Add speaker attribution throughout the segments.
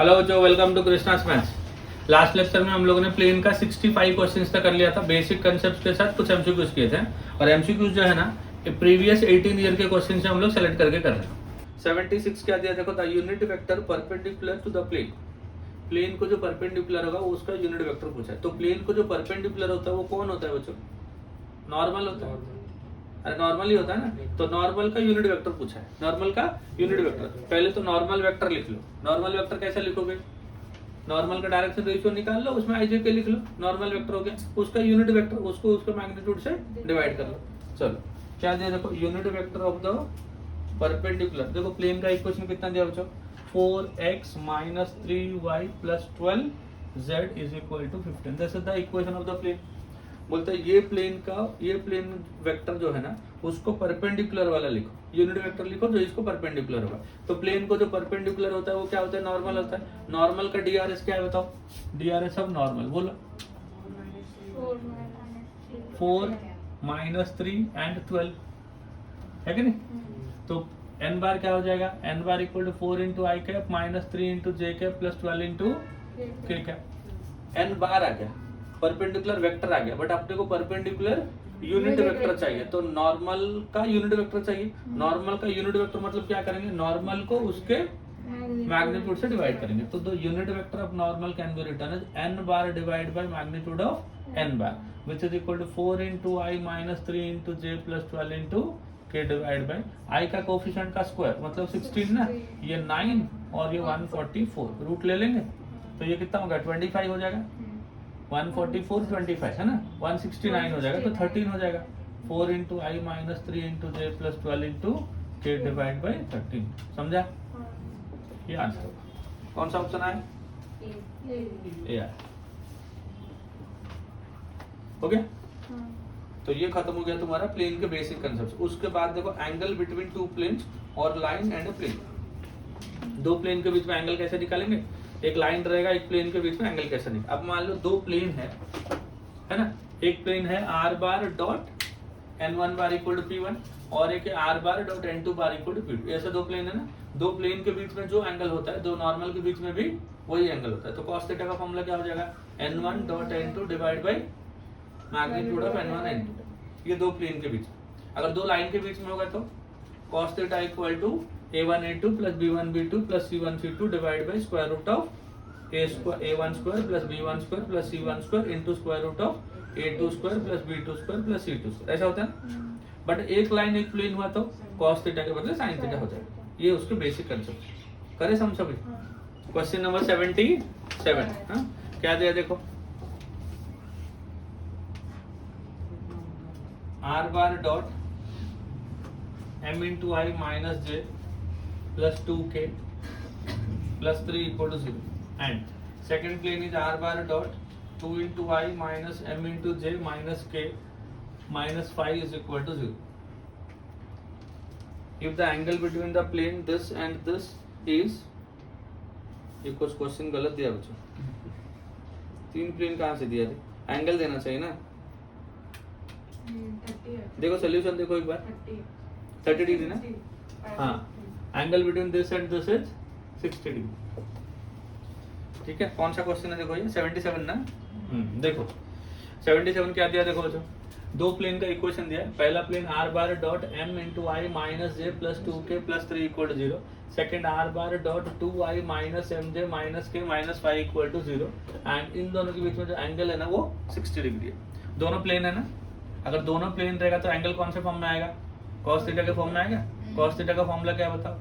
Speaker 1: Hello बच्चों, welcome to Krishna's maths. Last lecture में हम लोगों ने प्लेन का 65 क्वेश्चंस तक कर लिया था। बेसिक कंसेप्ट के साथ कुछ एमसीक्यूज किए थे और एमसीक्यूज जो है ना प्रीवियस 18 ईयर के क्वेश्चन से हम लोग सेलेक्ट करके कर रहे हैं। 76 क्या दिया, देखो the unit vector perpendicular to the plane. Plane को जो परपेंडिकुलर होगा उसका यूनिट वेक्टर पूछा है। तो प्लेन को जो परपेंडिकुलर होता है वो कौन होता है बच्चों? नॉर्मल होता है। अरे नॉर्मल ही होता है ना, तो नॉर्मल का यूनिट वेक्टर पूछा है। नॉर्मल का यूनिट वेक्टर, पहले तो नॉर्मल वेक्टर लिख लो। नॉर्मल वेक्टर कैसे लिखोगे? नॉर्मल का डायरेक्शन रेशियो निकाल लो, उसमें आई जे के लिख लो, नॉर्मल वेक्टर हो गया। उसका यूनिट वेक्टर उसको उसके मैग्नीट्यूड से डिवाइड कर लो। चलो क्या दिया, देखो unit vector of the perpendicular. देखो प्लेन का इक्वेशन कितना दिया बच्चों? 4x minus 3y plus 12z is equal to 15। This is the equation of the plane. बोलते हैं ये प्लेन वेक्टर जो है ना उसको परपेंडिकुलर वाला लिखो, यूनिट वेक्टर लिखो जो इसको परपेंडिकुलर होगा। तो प्लेन को जो परपेंडिकुलर होता है वो क्या होता है? नॉर्मल होता है। नॉर्मल का डीआरएस क्या है बताओ? डीआरएस ऑफ नॉर्मल बोलो। 4 माइनस 3 एंड 12 है कि नहीं? तो एन बार क्या हो जाएगा? N bar equal to 4 into i cap minus 3 into j cap plus 12 into k cap. N bar आ गया, परपेंडिकुलर वेक्टर आ गया, बट अपने को परपेंडिकुलर यूनिट वेक्टर चाहिए। तो नॉर्मल का यूनिट वेक्टर चाहिए। नॉर्मल का यूनिट वेक्टर मतलब क्या करेंगे? नॉर्मल को उसके मैग्नीट्यूड से डिवाइड करेंगे। तो the unit vector of normal can be written as n bar divide by magnitude of n bar which is equal to 4 into i minus 3 into j plus 12 into k divide by i का coefficient का square मतलब 16 ना, ये 9 और ये 144 root ले लेंगे तो ये कितना होगा? 25 हो जाएगा। 144 25 है ना, 169 हो जाएगा, तो 13 हो जाएगा। 4 into i minus 3 into j plus 12 into k divide by 13। समझा? ये आंसर होगा। कौन सा ऑप्शन आया? ए आया। हो गया? तो ये खत्म हो गया तुम्हारा प्लेन के बेसिक कंसेप्ट। उसके बाद देखो एंगल बिटवीन टू प्लेन्स और लाइन एंड अ प्लेन। दो प्लेन के बीच में एंगल कैसे निकालेंगे? एक लाइन रहेगा, एक प्लेन के बीच में एंगल कैसे निकाल। अब मान लो दो प्लेन है ना, एक प्लेन है r bar dot n1 bar equal to p1 और एक है r bar dot n2 bar equal to p2। ऐसे दो प्लेन है ना, दो प्लेन के बीच में जो एंगल होता है, दो नॉर्मल के बीच में भी वही एंगल होता है। तो cos थीटा का फॉर्मूला क्या हो जाएगा? n1 dot n2 divide by magnitude of n1 n2। ये दो प्लेन के बीच। अगर दो लाइन के बीच में होगा तो cos theta equal to a1 a2 plus b1 b2 plus c1 c2 divide by square root of a1 square plus b1 square plus c1 square into square root of a2 square plus b2 square plus c2 square. ऐसा होता है। But एक line एक plane हुआ तो cos theta के बदले sin theta हो जाएगा। ये उसके बेसिक कंसेप्ट करे हम सभी। क्वेश्चन नंबर 77 क्या दिया देखो, r bar dot m into i minus j plus 2k plus 3 equal to 0 and second plane is r bar dot 2 into i minus m into j minus k minus 5 is equal to 0। If the angle between the plane this and this is, ये कुछ question गलत दिया बच्चों। तीन plane कहाँ से दिया? Angle देना चाहिए ना। देखो सोल्यूशन देखो एक बार, 30 डिग्री ना। हाँ, angle between this and this is 60 degree. ठीक है, कौन सा क्वेश्चन है देखो ये 77 ना। देखो 77 क्या दिया देखो बच्चों, दो प्लेन का इक्वेशन दिया है। पहला plane r bar dot m into i minus j plus 2k plus 3 equal to 0। Second r bar dot 2i minus m j minus k minus 5 equal to 0 and इन दोनों के बीच में जो एंगल है ना वो 60 डिग्री है। दोनों प्लेन है ना, अगर दोनों प्लेन रहेगा तो एंगल कौन से फॉर्म में आएगा? cos थीटा के फॉर्म में आएगा। cos थीटा का फॉर्मूला क्या बताओ?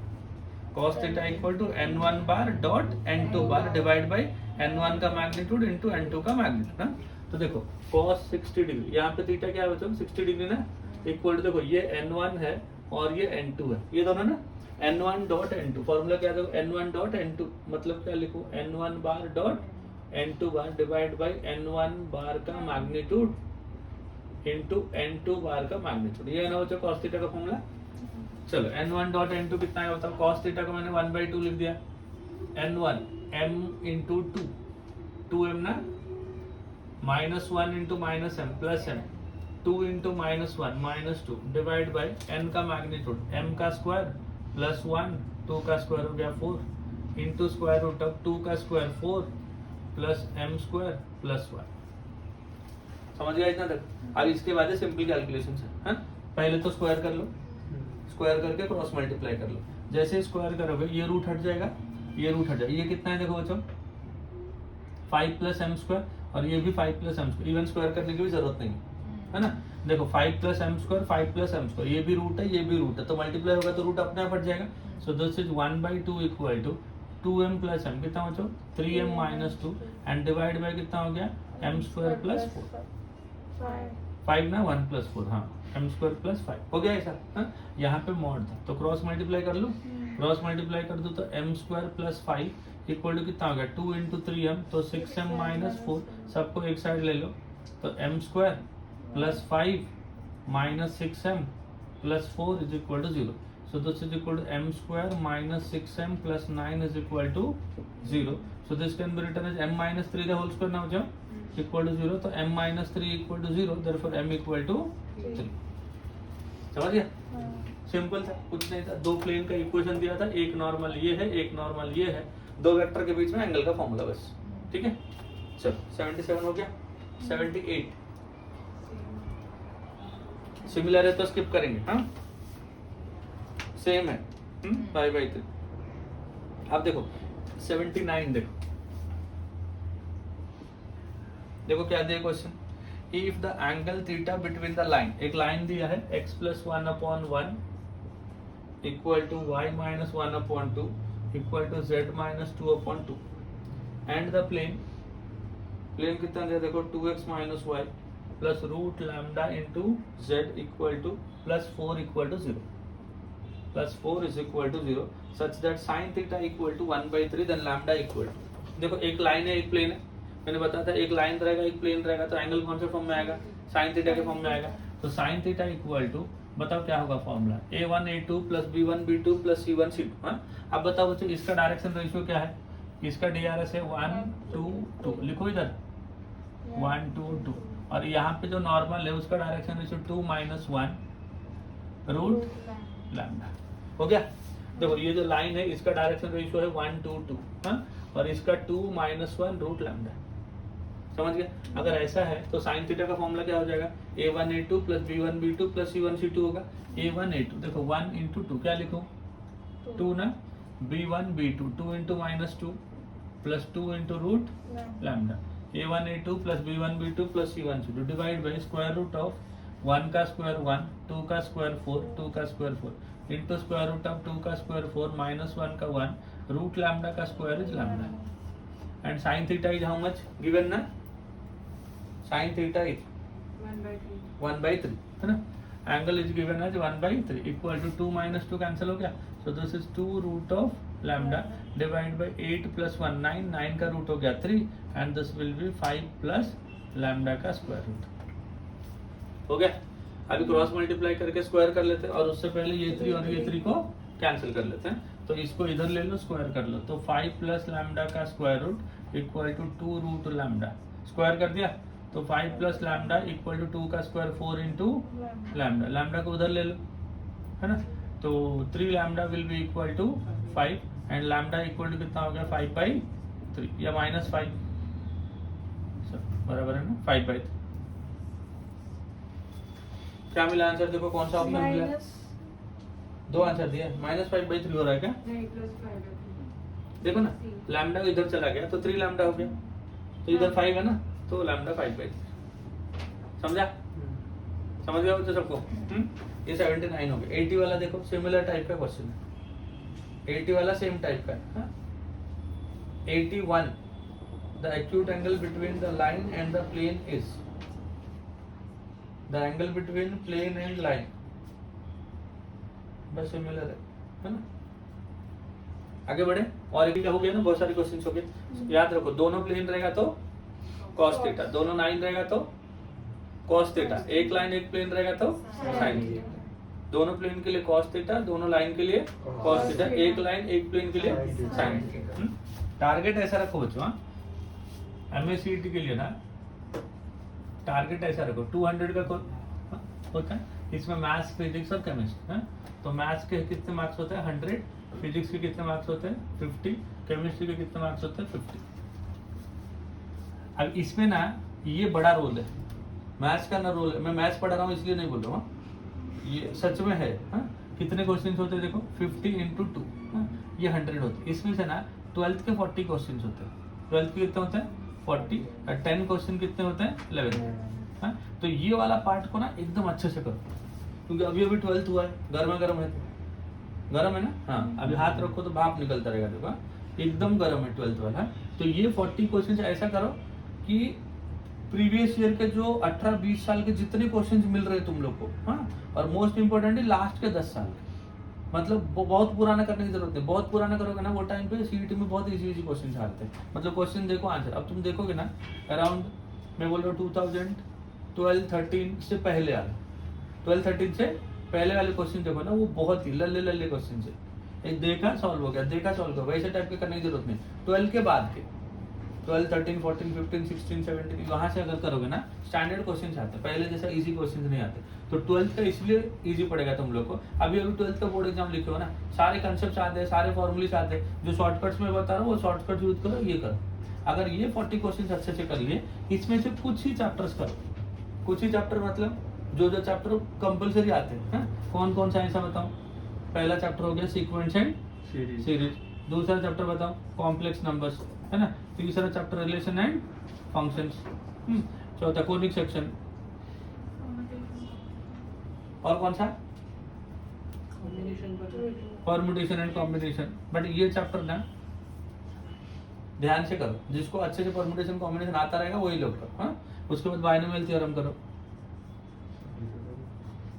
Speaker 1: cos theta equal to n1 bar dot n2 bar divide by n1 का मैग्नीट्यूड इंटू n2 का मैग्नीट्यूड ना। तो देखो cos 60 डिग्री, यहाँ पे थीटा क्या है बच्चों? 60 डिग्री ना, इक्वल टू देखो ये n1 है और ये n2 है, ये दोनों ना n1 डॉट n2। फॉर्मूला क्या देखो n1 डॉट n2 मतलब क्या लिखो? n1 bar dot n2 bar divide by n1 बार का मैग्नीट्यूड इंटू n2 बार का मैग्नीट्यूड। ये है ना बच्चों cos थीटा का फॉर्मूला। चलो n1 डॉट n2 कितना है बताओ? cos थीटा को मैंने 1/2 लिख दिया। n1 m इंटू 2m ना, minus 1 into minus m plus m 2 into minus 1 minus 2 divide by n का मैग्नीट्यूड m का स्क्वायर प्लस 1 2 का स्क्वायर हो गया 4 इंटू स्क्वायर रूट ऑफ 2 का square 4 plus m square plus 1। समझ गया इतना तक? अब इसके बाद सिंपल कैलकुलेशन है, पहले तो स्क्वायर कर लो, स्क्वायर करके क्रॉस मल्टीप्लाई कर लो। जैसे स्क्वायर करोगे ये रूट हट जाएगा, ये रूट हट जाएगा, ये कितना है देखो बच्चों 5 प्लस एम स्क्वायर, और ये भी 5 plus m square, even square करने की भी जरूरत नहीं है ना। देखो 5 plus m square, 5 plus m square, ये भी रूट है ये भी रूट है, तो मल्टीप्लाई होगा तो रूट अपने आप हट जाएगा। So this is 1/2 equal to 2m plus m, कितना बच्चों 3m minus 2, and divide by कितना हो गया m स्क्वायर प्लस 4, 5 ना 1 प्लस 4, हाँ m स्क्वायर प्लस 5 हो गया ऐसा। यहाँ पे मॉड था तो क्रॉस मल्टीप्लाई कर लो, क्रॉस मल्टीप्लाई कर दो तो m square plus 5 equal to कितना हो गया 2 इंटू 3m, तो 6m माइनस 4, सबको एक साइड ले लो, तो m square plus 5 minus 6m plus 4 is equal to 0। So this is equal to m square minus 6m plus 9 is equal to 0. So this can be written as m minus 3 the whole square now jam equal to 0. तो m minus 3 equal to 0. Therefore m equal to 3. समझ गया? Simple था, कुछ नहीं था। दो plane का equation दिया था, एक नॉर्मल ये है, एक नॉर्मल ये है, दो वेक्टर के बीच में एंगल का फॉर्मूला बस। ठीक है, चलो 77 हो गया। 78 सिमिलर है तो स्किप करेंगे, हाँ सेम है 5/3। अब देखो 79 देखो क्या दिया question, if the angle theta between the line, एक लाइन दिया है x plus 1/1 equal to y minus 1/2 equal to z minus 2/2, and the plane कितना दिया देखो 2x minus y plus root lambda into z equal to plus 4 equal to 0, plus 4 is equal to 0 such that sin theta equal to 1/3 then lambda equal to, देखो एक line है एक plane है, मैंने बताया था एक लाइन रहेगा एक प्लेन रहेगा तो एंगल कौन से फॉर्म में आएगा, sin थीटा के फॉर्म में आएगा। तो sin थीटा इक्वल टू बताओ क्या होगा formula, a1 a2 plus b1 b2 plus c1 c2। हाँ अब बताओ बच्चों इसका डायरेक्शन रेशियो क्या है, इसका DRS है 1 2 2, लिखो इधर 1 2 2, और यहाँ पे जो नॉर्मल है उसका डायरेक्शन रेशियो 2 - 1 रूट लैम्डा। हो गया, देखो ये जो लाइन है इसका डायरेक्शन रेशियो है 1 2 2, हाँ, और इसका 2 - 1 रूट लैम्डा। समझ गया? अगर ऐसा है तो साइन थीटा का फॉर्मूला क्या हो जाएगा, a1 a2 plus b1 b2 plus c1 c2 होगा। a1 a2 देखो 1 इंटू 2 क्या लिखूं 2 ना, b1 b2 2 into -2 plus 2 into root lambda, a1 a2 plus b1 b2 plus c1 c2 divide by square root of 1 का square 1, 2 का square 4, 2 का square 4 into square root of 2 का square 4 minus 1 का 1 root lambda का square is lambda, and sine theta is how much given ना, sine theta is 1/3 है ना, angle is given as 1/3 equal to 2 - 2 cancel हो गया, so this is 2 root of lambda divide by 8 plus 1 9, 9 का root हो गया 3, and this will B 5 plus lambda का square root. हो गया, अभी क्रॉस मल्टीप्लाई करके स्क्वायर कर लेते हैं, और उससे पहले ये 3 और ये 3 को कैंसिल कर लेते हैं, तो इसको इधर ले लो स्क्वायर कर लो, तो 5 प्लस लैम्डा का square root equal to 2 root lambda, square कर दिया तो 5 प्लस लैम्डा इक्वल टू 2 का स्क्वायर 4 इंटू लैम्डा, लैम्डा को उधर ले लो है ना, तो 3 lambda will be equal to 5, and lambda equal to कितना हो गया 5/3 या -5 बराबर है ना 5/3। क्या मिला आंसर, देखो कौन सा ऑप्शन मिला, दो आंसर दिए, -5/3 हो रहा है क्या,
Speaker 2: नहीं +5/3
Speaker 1: देखो ना लैम्डा इधर चला गया तो 3 लैम्डा हो गया, तो इधर 5 है ना, तो लैम्डा 5/3। समझा, समझ गया बच्चों सबको? ये 79 हो गया। 80 वाला देखो सिमिलर टाइप का क्वेश्चन है, 80 वाला सेम टाइप का है। 81 the acute angle between the line and the plane is, the angle between plane and line बस सिमिलर है ना। आगे बढ़े, और एक हो गया ना, बहुत सारे क्वेश्चन हो गए। याद रखो दोनों प्लेन रहेगा तो cos थीटा, दोनों लाइन रहेगा तो cos थीटा, एक लाइन एक प्लेन रहेगा तो sin थीटा, दोनों प्लेन के लिए cos थीटा, दोनों लाइन के लिए cos थीटा, एक लाइन एक प्लेन के लिए sin थीटा। टारगेट ऐसा रखो बच्चों, MACET के लिए ना टारगेट ऐसा रखो 200 का होता है, इसमें मैथ्स फिजिक्स और केमिस्ट्री है, तो मैथ्स के कितने मार्क्स होते हैं 100, फिजिक्स के कितने मार्क्स होते हैं 50, केमिस्ट्री के कितने मार्क्स होते हैं? 50। अब इसमें ना ये बड़ा रोल है, मैथ्स का ना रोल है। मैं मैथ्स पढ़ा रहा हूँ इसलिए नहीं बोल रहा हूँ, ये सच में है। हाँ, कितने क्वेश्चन होते हैं देखो, 50 इंटू 2, ये 100 होते हैं। इसमें से ना 12th के 40 क्वेश्चन होते हैं। 12th के कितने होते हैं? 40। और 10 क्वेश्चन कितने होते हैं? 11। हाँ, तो ये वाला पार्ट को ना एकदम अच्छे से करो, क्योंकि अभी अभी 12th हुआ है, गर्मा गर्म है, गर्म है ना। हाँ, अभी हाथ रखो तो भाप निकलता रहेगा, देखो एकदम गर्म है 12th वाला। तो ये 40 क्वेश्चन ऐसा करो कि प्रीवियस ईयर के जो 18-20 साल के जितने क्वेश्चंस मिल रहे तुम लोग को, हाँ, और मोस्ट इंपोर्टेंटली लास्ट के 10 साल के, मतलब वो बहुत पुराना करने की जरूरत नहीं। बहुत पुराना करोगे ना, वो टाइम पे सीईटी में बहुत इजी क्वेश्चन आते हैं, मतलब क्वेश्चन देखो आंसर। अब तुम देखोगे ना अराउंड, मैं बोल रहा हूँ 2012-13 से पहले वाले, 12-13 से पहले वाले क्वेश्चन देखो ना, वो बहुत ही लल्ले लल्ले क्वेश्चन है। एक देखा सॉल्व हो गया, देखा सॉल्व हो गया, वैसे टाइप के करने की जरूरत नहीं। 12 के बाद के 12, 13, 14, 15, 16, 17 वहां से अगर करोगे ना, स्टैंडर्ड क्वेश्चन आते हैं, पहले जैसा इजी क्वेश्चन नहीं आते। तो 12th का इसलिए इजी पड़ेगा तुम लोग को। अभी 12th का बोर्ड एग्जाम लिखे हो ना, सारे कंसेप्ट आते हैं, सारे फॉर्मूलेस आते हैं। जो शॉर्टकट्स में बता रहा हूँ वो शॉर्टकट यूज करो, ये करो। अगर ये 40 क्वेश्चन अच्छे से कर लिए, इसमें से कुछ ही चैप्टर्स करो, कुछ ही चैप्टर मतलब जो चैप्टर कंपलसरी आते हैं। कौन कौन सा ऐसा बताओ? पहला चैप्टर हो गया सीक्वेंस एंड सीरीज, दूसरा चैप्टर बताओ कॉम्प्लेक्स नंबर्स, है ना, तीसरा चैप्टर रिलेशन एंड फंक्शंस, चौथा कोनिक सेक्शन, और कौन सा? Permutation and combination. बट ये चैप्टर ना ध्यान से करो, जिसको अच्छे से परम्यूटेशन कॉम्बिनेशन आता रहेगा वही लोग करो। हाँ, उसके बाद बाइनोमियल थ्योरम करो,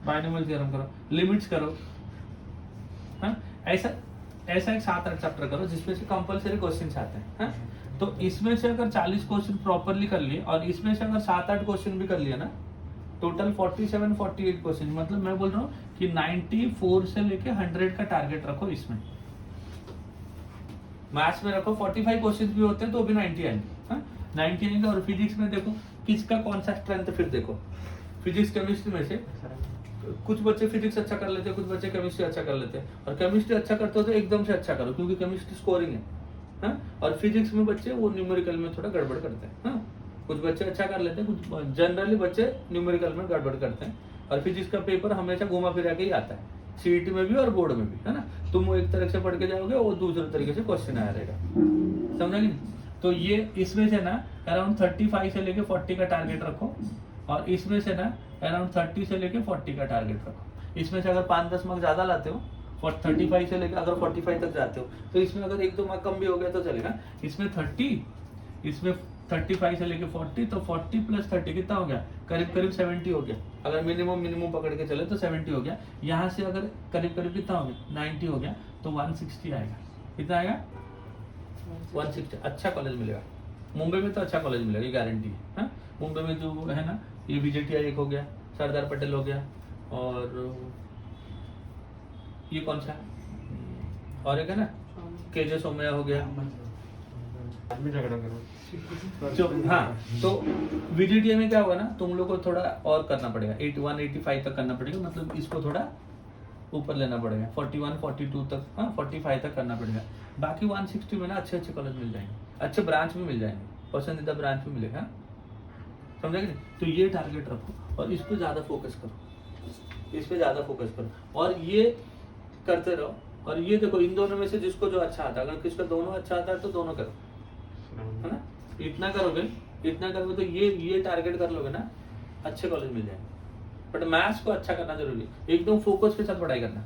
Speaker 1: बाइनोमियल थ्योरम करो, लिमिट्स करो। हाँ, ऐसा एक 7-8 चैप्टर करो जिसमें से कंपलसरी क्वेश्चन आते हैं। हाँ? तो इसमें से अगर 40 क्वेश्चन प्रॉपरली कर लिए और इसमें से अगर 7-8 क्वेश्चन भी कर लिया ना, टोटल 47-48 क्वेश्चन, मतलब मैं बोल रहा हूँ कि 94 से लेके 100 का टारगेट रखो। इसमें मैथ्स में रखो 45 क्वेश्चन भी होते हैं तो भी 90 आएंगे। 90 आएंगे। और फिजिक्स में देखो किसका कौन सा स्ट्रेंथ, फिर देखो फिजिक्स केमिस्ट्री में से कुछ बच्चे फिजिक्स अच्छा कर लेते हैं, कुछ बच्चे केमिस्ट्री अच्छा कर लेते हैं। और केमिस्ट्री अच्छा करते हो तो एकदम से अच्छा करो, क्योंकि केमिस्ट्री स्कोरिंग है। हाँ? और फिजिक्स में बच्चे वो न्यूमेरिकल में थोड़ा गड़बड़ करते हैं। हाँ? कुछ बच्चे अच्छा कर लेते हैं, कुछ जनरली बच्चे न्यूमेरिकल में गड़बड़ करते हैं। और फिजिक्स का पेपर हमेशा घुमा फिरा के ही आता है, सीईटी में भी और बोर्ड में भी, है ना। तुम वो एक तरह से पढ़ के जाओगे, वो दूसरे तरीके से क्वेश्चन आया रहेगा, समझा कि नहीं? तो ये इसमें से ना अराउंड 35 से लेके 40 का टारगेट रखो, और इसमें से ना अराउंड 30 से लेके 40 का टारगेट रखो। इसमें से अगर 5-10 मार्क्स ज्यादा लाते हो, 35 से लेकर अगर 45 तक जाते हो, तो इसमें अगर 1-2 मार्क कम भी हो गया तो चलेगा। इसमें 30, इसमें 35 से लेके 40, तो 40 प्लस 30 कितना हो गया? करीब 70 हो गया। अगर मिनिमम पकड़ के चले तो 70 हो गया। यहाँ से अगर करीब कितना हो गया? 90 हो गया, तो 160 आएगा। कितना आएगा? 160। अच्छा कॉलेज मिलेगा मुंबई में, तो अच्छा कॉलेज मिलेगा, ये गारंटी है। मुंबई में जो है ना, ये VJTI एक हो गया, सरदार पटेल हो गया, और ये कौन सा और एक है ना, KJ सोमैया हो गया। जो हाँ, तो VJTI में क्या होगा ना, तुम लोग को थोड़ा और करना पड़ेगा, 81-85 तक करना पड़ेगा, मतलब इसको थोड़ा ऊपर लेना पड़ेगा, 41-42 तक, 45 तक करना पड़ेगा। बाकी 160 में ना अच्छे कॉलेज मिल जाएंगे, अच्छे ब्रांच भी मिल जाएंगे, पसंदीदा ब्रांच भी मिलेगा, समझा कि नहीं? तो ये टारगेट रखो और इस पे ज्यादा फोकस करो, इस पे ज्यादा फोकस करो, और ये करते रहो। और ये देखो, इन दोनों में से जिसको जो अच्छा आता है, अगर किसका दोनों अच्छा आता है तो दोनों करो, है ना। इतना करोगे तो ये टारगेट कर लोगे ना, अच्छे कॉलेज मिल जाएंगे। बट मैथ्स को अच्छा करना जरूरी है, एकदम फोकस के साथ पढ़ाई करना।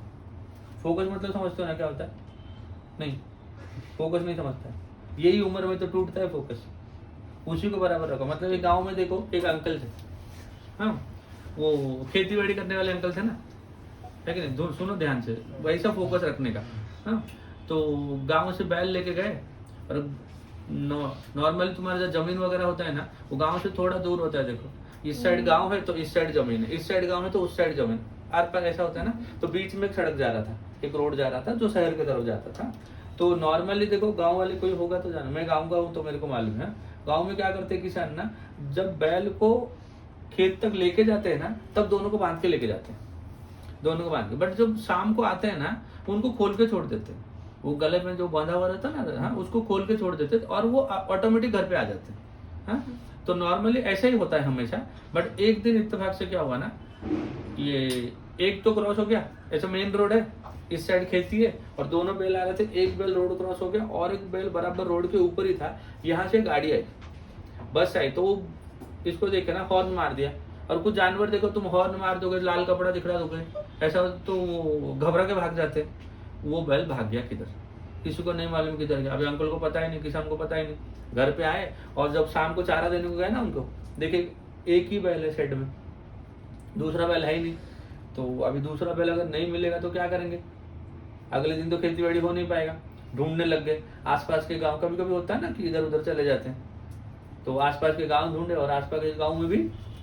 Speaker 1: फोकस मतलब समझते हो ना क्या होता है? नहीं, फोकस नहीं समझता है। यही उम्र में तो टूटता है फोकस, उसी को बराबर रखो। मतलब एक गांव में देखो, एक अंकल थे, हाँ, वो खेती बाड़ी करने वाले अंकल थे ना, है कि नहीं? सुनो ध्यान से, वैसा फोकस रखने का। हाँ, तो गांव से बैल लेके गए, और नॉर्मली तुम्हारा जो जमीन वगैरह होता है ना, वो गांव से थोड़ा दूर होता है। देखो, इस साइड गांव है तो इस साइड जमीन है, इस साइड गांव है तो उस साइड जमीन, आर पार ऐसा होता है ना। तो बीच में एक सड़क जा रहा था, एक रोड जा रहा था जो शहर की तरफ जाता था। तो नॉर्मली देखो, गांव वाले कोई होगा तो जाना, मैं गांव का हूँ तो मेरे को मालूम है। गांव में क्या करते हैं किसान ना, जब बैल को खेत तक लेके जाते हैं ना, तब दोनों को बांध के लेके जाते हैं, दोनों को बांध के। बट जब शाम को आते हैं ना, उनको खोल के छोड़ देते हैं, वो गले में जो बांधा हुआ रहता ना, हाँ, उसको खोल के छोड़ देते और वो ऑटोमेटिक घर पे आ जाते हैं, हाँ। तो नॉर्मली ऐसा ही होता है हमेशा, बट एक दिन इत्तेफाक से क्या हुआ ना, ये एक तो क्रॉस हो गया, ऐसा मेन रोड है, इस साइड खेती है और दोनों बैल आ रहे थे, एक बैल रोड क्रॉस हो गया और एक बैल बराबर रोड के ऊपर ही था, यहाँ से गाड़ी आई, बस आई, तो वो इसको देखे ना हॉर्न मार दिया। और कुछ जानवर देखो, तुम हॉर्न मार दोगे, लाल कपड़ा दिखला दोगे, ऐसा तो घबरा के भाग जाते। वो बैल भाग गया किधर, किसी को नहीं मालूम किधर गया। अभी अंकल को पता ही नहीं, किसान को पता ही नहीं। घर पे आए और जब शाम को चारा देने को गए ना उनको, देखे एक ही बैल है शेड में, दूसरा बैल है ही नहीं। तो अभी दूसरा बैल अगर नहीं मिलेगा तो क्या करेंगे, अगले दिन तो खेती बाड़ी हो नहीं पाएगा। ढूंढने लग गए आसपास के गांव, कभी कभी होता है ना कि इधर उधर चले जाते हैं, तो आसपास के गांव ढूंढे और आसपास के गांव में भी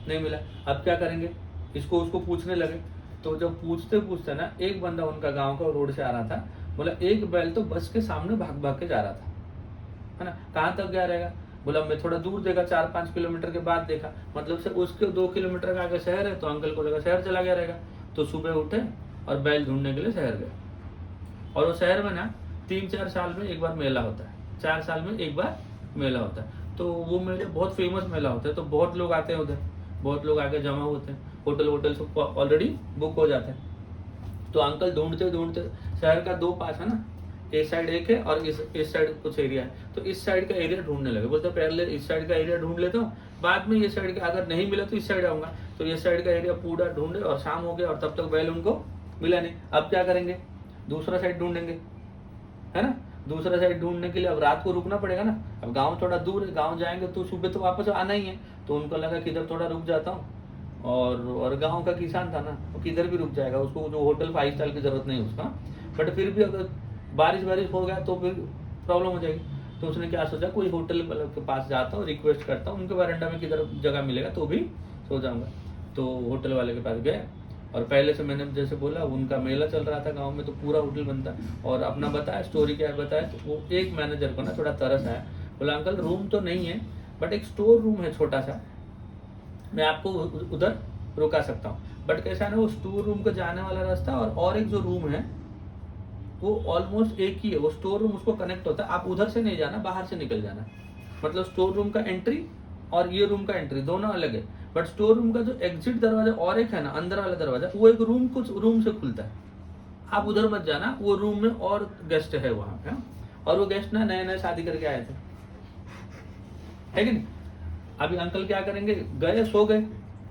Speaker 1: नहीं मिला। अब क्या करेंगे, इसको उसको पूछने लगे। तो जब पूछते पूछते ना, एक बंदा उनका गांव का रोड से आ रहा था, बोला एक बैल तो बस के सामने भाग भाग के जा रहा था, है ना, कहाँ तक गया रहेगा। बोला मैं थोड़ा दूर देखा, 4-5 किलोमीटर के बाद देखा, मतलब से उसके 2 किलोमीटर का आगे शहर है, तो अंकल को लगा शहर चला गया रहेगा। तो सुबह उठे और बैल ढूंढने के लिए शहर गए। और वो शहर में ना 3-4 साल में एक बार मेला होता है, 4 साल में एक बार मेला होता है। तो वो मेले बहुत फेमस मेला होता है, तो बहुत लोग आते हैं उधर, बहुत लोग आके जमा होते हैं, होटल सब ऑलरेडी बुक हो जाते हैं। तो अंकल ढूंढते ढूंढते, शहर का 2 पास है ना, इस साइड एक है और इस साइड कुछ एरिया है, तो इस साइड का एरिया ढूंढने लगे। बोलते पहले इस साइड का एरिया ढूंढ लेता हूँ, बाद में ये साइड का अगर नहीं मिला तो इस साइड आऊंगा। तो ये साइड का एरिया पूरा ढूंढे और शाम हो गया और तब तक बैल उनको मिला नहीं। अब क्या करेंगे, दूसरा साइड ढूंढेंगे, है ना। दूसरा साइड ढूंढने के लिए अब रात को रुकना पड़ेगा ना। अब गांव थोड़ा दूर है, गांव जाएंगे तो सुबह तो वापस आना ही है। तो उनको लगा कि इधर थोड़ा रुक जाता हूँ, और गांव का किसान था ना, वो किधर भी रुक जाएगा, उसको जो होटल 5 स्टार की जरूरत नहीं उसका। बट फिर भी अगर बारिश हो गया तो फिर प्रॉब्लम हो जाएगी। तो उसने क्या सोचा, कोई होटल के पास जाता हूँ, रिक्वेस्ट करता हूँ, उनके बरामदा में किधर जगह मिलेगा तो भी सो जाऊंगा। तो होटल वाले के पास गए और पहले से मैंने जैसे बोला उनका मेला चल रहा था गांव में, तो पूरा होटल बनता। और अपना बताया स्टोरी क्या है बताया, तो वो एक मैनेजर को ना थोड़ा तरस आया। बोला अंकल रूम तो नहीं है बट एक स्टोर रूम है छोटा सा, मैं आपको उधर रुका सकता हूँ। बट कैसा है ना, वो स्टोर रूम को जाने वाला रास्ता और एक जो रूम है वो ऑलमोस्ट एक ही है, वो स्टोर रूम उसको कनेक्ट होता है। आप उधर से नहीं जाना, बाहर से निकल जाना। मतलब स्टोर रूम का एंट्री और ये रूम का एंट्री दोनों अलग है, बट स्टोर रूम का जो एग्जिट दरवाजा और एक है ना अंदर वाला दरवाजा, वो एक रूम कुछ रूम से खुलता है। आप उधर मत जाना, वो रूम में और गेस्ट है वहां पे। और वो गेस्ट ना नए नए शादी करके आए थे, है कि नहीं। अभी अंकल क्या करेंगे, गए सो गए।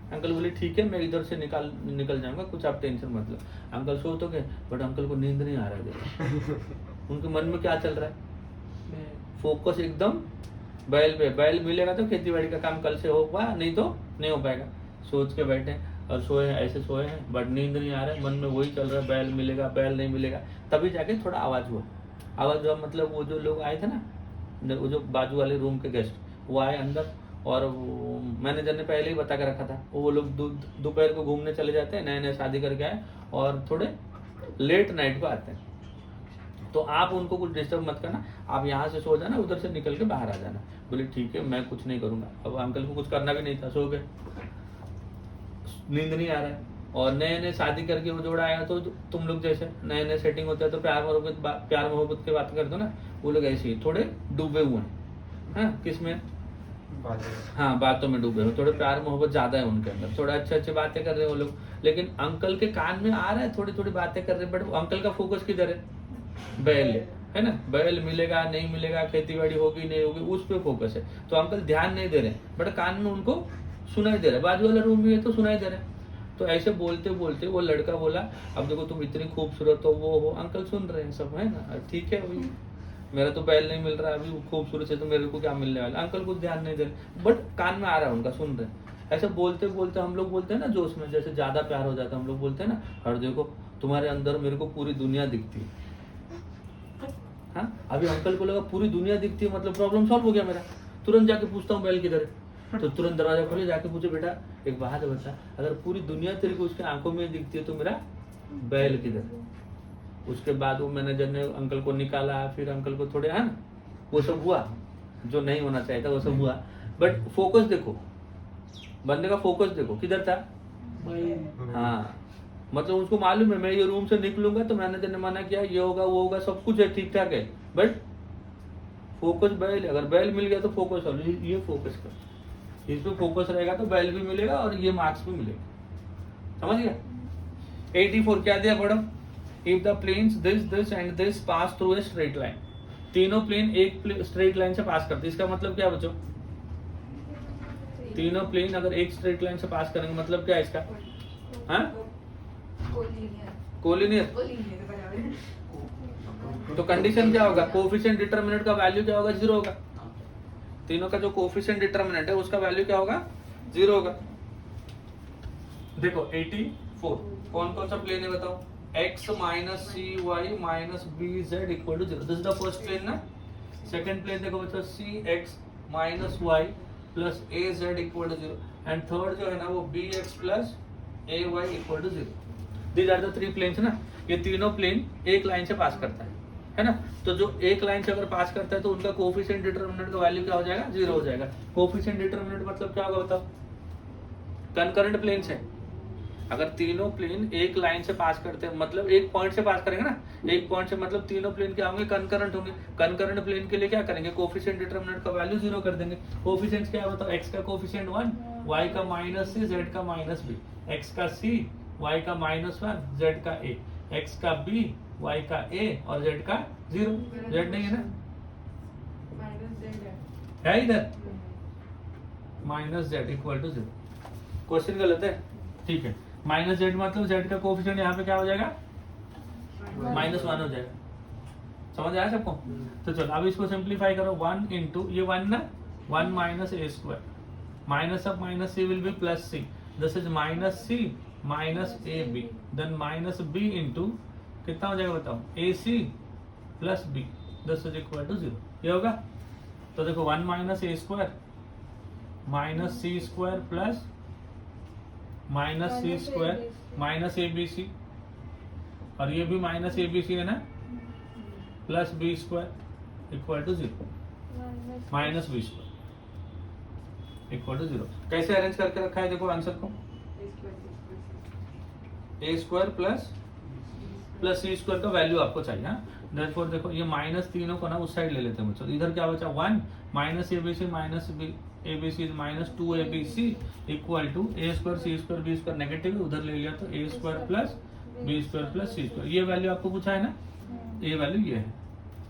Speaker 1: अंकल बोले ठीक है मैं इधर से निकल जाऊंगा, कुछ आप टेंशन मत लो। अंकल सो तो गए बट अंकल को नींद नहीं आ रहा है। उनके मन में क्या चल रहा है, फोकस एकदम बैल पे। बैल मिलेगा तो खेती बाड़ी का काम कल से होगा, नहीं तो नहीं हो पाएगा। सोच के बैठे और सोए हैं, ऐसे सोए हैं बट नींद नहीं आ रहा है, मन में वही चल रहा है, बैल मिलेगा बैल नहीं मिलेगा। तभी जाके थोड़ा आवाज हुआ मतलब वो जो लोग आए थे ना, वो जो बाजू वाले रूम के गेस्ट, वो आए अंदर। और मैनेजर ने पहले ही बता के रखा था, वो लोग दोपहर को घूमने चले जाते हैं, नए नए शादी करके आए और थोड़े लेट नाइट को आते हैं। तो आप उनको कुछ डिस्टर्ब मत करना, आप यहाँ से सो जाना, उधर से निकल के बाहर आ जाना। बोले ठीक है मैं कुछ नहीं करूंगा। अब अंकल को कुछ करना भी नहीं था, सो गए, नींद नहीं आ रहा है। और नए नए शादी करके वो जोड़ा आया, तो तुम लोग जैसे नए नए सेटिंग होता है तो प्यार मोहब्बत की बात करते हो ना, वो लोग ऐसे ही थोड़े डूबे हुए हैं। किसमें, हाँ बातों में डूबे हुए, थोड़े प्यार मोहब्बत ज्यादा है उनके अंदर, थोड़ा अच्छे बातें कर रहे हैं वो लोग। लेकिन अंकल के कान में आ रहा है, थोड़ी थोड़ी बातें कर रहे हैं, बट अंकल का फोकस किधर है, बैल है ना। बैल मिलेगा नहीं मिलेगा, खेती बाड़ी होगी नहीं होगी, उस पर फोकस है। तो अंकल ध्यान नहीं दे रहे, बट कान में उनको सुनाई दे रहा है, बाजू वाला रूम भी है तो सुनाई दे रहा है। तो ऐसे बोलते बोलते वो लड़का बोला अब देखो तुम इतनी खूबसूरत हो, वो हो, अंकल सुन रहे हैं सब, है ना, ठीक है अभी मेरा तो बैल नहीं मिल रहा, अभी खूबसूरत है तो मेरे को क्या मिलने वाला। अंकल कुछ ध्यान नहीं दे रहे, बट कान में आ रहा है उनका, सुन रहे हैं। ऐसे बोलते बोलते हम लोग बोलते हैं ना जोश में, जैसे ज्यादा प्यार हो जाता है, हम लोग बोलते हैं ना, और देखो तुम्हारे अंदर मेरे को पूरी दुनिया दिखती है। हाँ अभी अंकल को लगा पूरी दुनिया दिखती है, मतलब प्रॉब्लम सॉल्व हो गया मेरा। तुरंत जाके पूछता हूँ बैल किधर है, तो तुरंत दरवाजा खोले, जाके पूछे बेटा एक बात बता, अगर पूरी दुनिया तेरे को उसके आंखों में दिखती है तो मेरा बैल किधर है। उसके बाद वो मैनेजर ने अंकल को निकाला, फिर अंकल को थोड़े, है ना, वो सब हुआ जो नहीं होना चाहिए था, वो सब हुआ। बट फोकस देखो, बंदे का फोकस देखो किधर था, हाँ मतलब उसको मालूम है मैं ये रूम से निकलूंगा तो मैनेजर ने मना किया, ये होगा वो होगा, सब कुछ है ठीक ठाक है, बट फोकस बैल, अगर बैल मिल गया तो फोकस और ये फोकस कर, इस पे फोकस रहेगा तो बैल भी मिलेगा और ये मार्क्स भी मिलेगा। समझ गया? 84 क्या दिया पढ़ो, if the planes this and this pass through a straight line, तीनों प्लेन एक स्ट्रेट लाइन से पास करते, इसका मतलब क्या बच्चों, तीनों प्लेन अगर एक स्ट्रेट लाइन से पास करेंगे मतलब क्या है इसका, हाँ कोलिनियर। तो कंडीशन क्या होगा, कोफिशिएंट डिटरमिनेंट का वैल्यू क्या होगा, 0 होगा, तीनों का जो कोफिशिएंट डिटरमिनेंट है उसका वैल्यू क्या होगा, 0 होगा। देखो 84 कौन कौन सा प्लेन है बताओ, x minus c y minus b z equal to 0, this is the first plane ना। सेकंड प्लेन देखो बच्चों c x minus y plus a z equal to 0, and third जो है ना वो b x plus a y equal to 0। These are the 3 planes ना, ये तीनों प्लेन एक लाइन से पास करता है ना। तो जो एक लाइन से अगर पास करता है तो उनका कोफिशिएंट डिटरमिनेंट का वैल्यू क्या हो जाएगा, 0 हो जाएगा। कोफिशिएंट डिटरमिनेंट मतलब क्या होगा बताओ, कंकरेंट प्लेन्स है, अगर तीनों प्लेन एक लाइन से पास करते हैं मतलब एक पॉइंट से पास करेंगे ना, एक पॉइंट से मतलब तीनों प्लेन क्या होंगे, कंकरेंट होंगे। कंकरेंट प्लेन के लिए क्या करेंगे, कोफिशिएंट डिटरमिनेंट का वैल्यू 0 कर देंगे। कोफिशिएंट्स क्या है बताओ, x का कोफिशिएंट 1, y का -c, z का -b, x का c, y का -1, z का a, x का b, y का a और z का 0, z नहीं है ना, है इधर -z इक्वल टू 0। क्वेश्चन गलत है, ठीक है। -z मतलब z का कोफिशिएंट यहाँ पे क्या हो जाएगा, -1 हो जाएगा। समझ आया सबको? तो चलो अब इसको सिंप्लीफाई करो, 1 इंटू ये 1 ना, 1 minus a square, minus of minus c will be plus c, this is minus c minus a b, then minus b into कितना हो जाएगा बताओ, a c plus b, this is equal to 0, ये होगा। तो देखो 1 minus a square minus c square plus minus c square minus a b c, और ये भी माइनस ए बी सी है ना, plus b square equal to 0, minus b square equal to 0। कैसे अरेंज करके रखा है देखो आंसर को, a square plus c square का वैल्यू आपको चाहिए। देयरफॉर देखो ये माइनस तीनों को ना उस साइड ले लेते हैं बच्चों, इधर क्या बचा 1 minus a b c minus a b c minus 2 a b c equal to a square c square b square negative है, उधर ले लिया तो a square plus b square plus c square, ये वैल्यू आपको पूछा है ना, ये वैल्यू ये है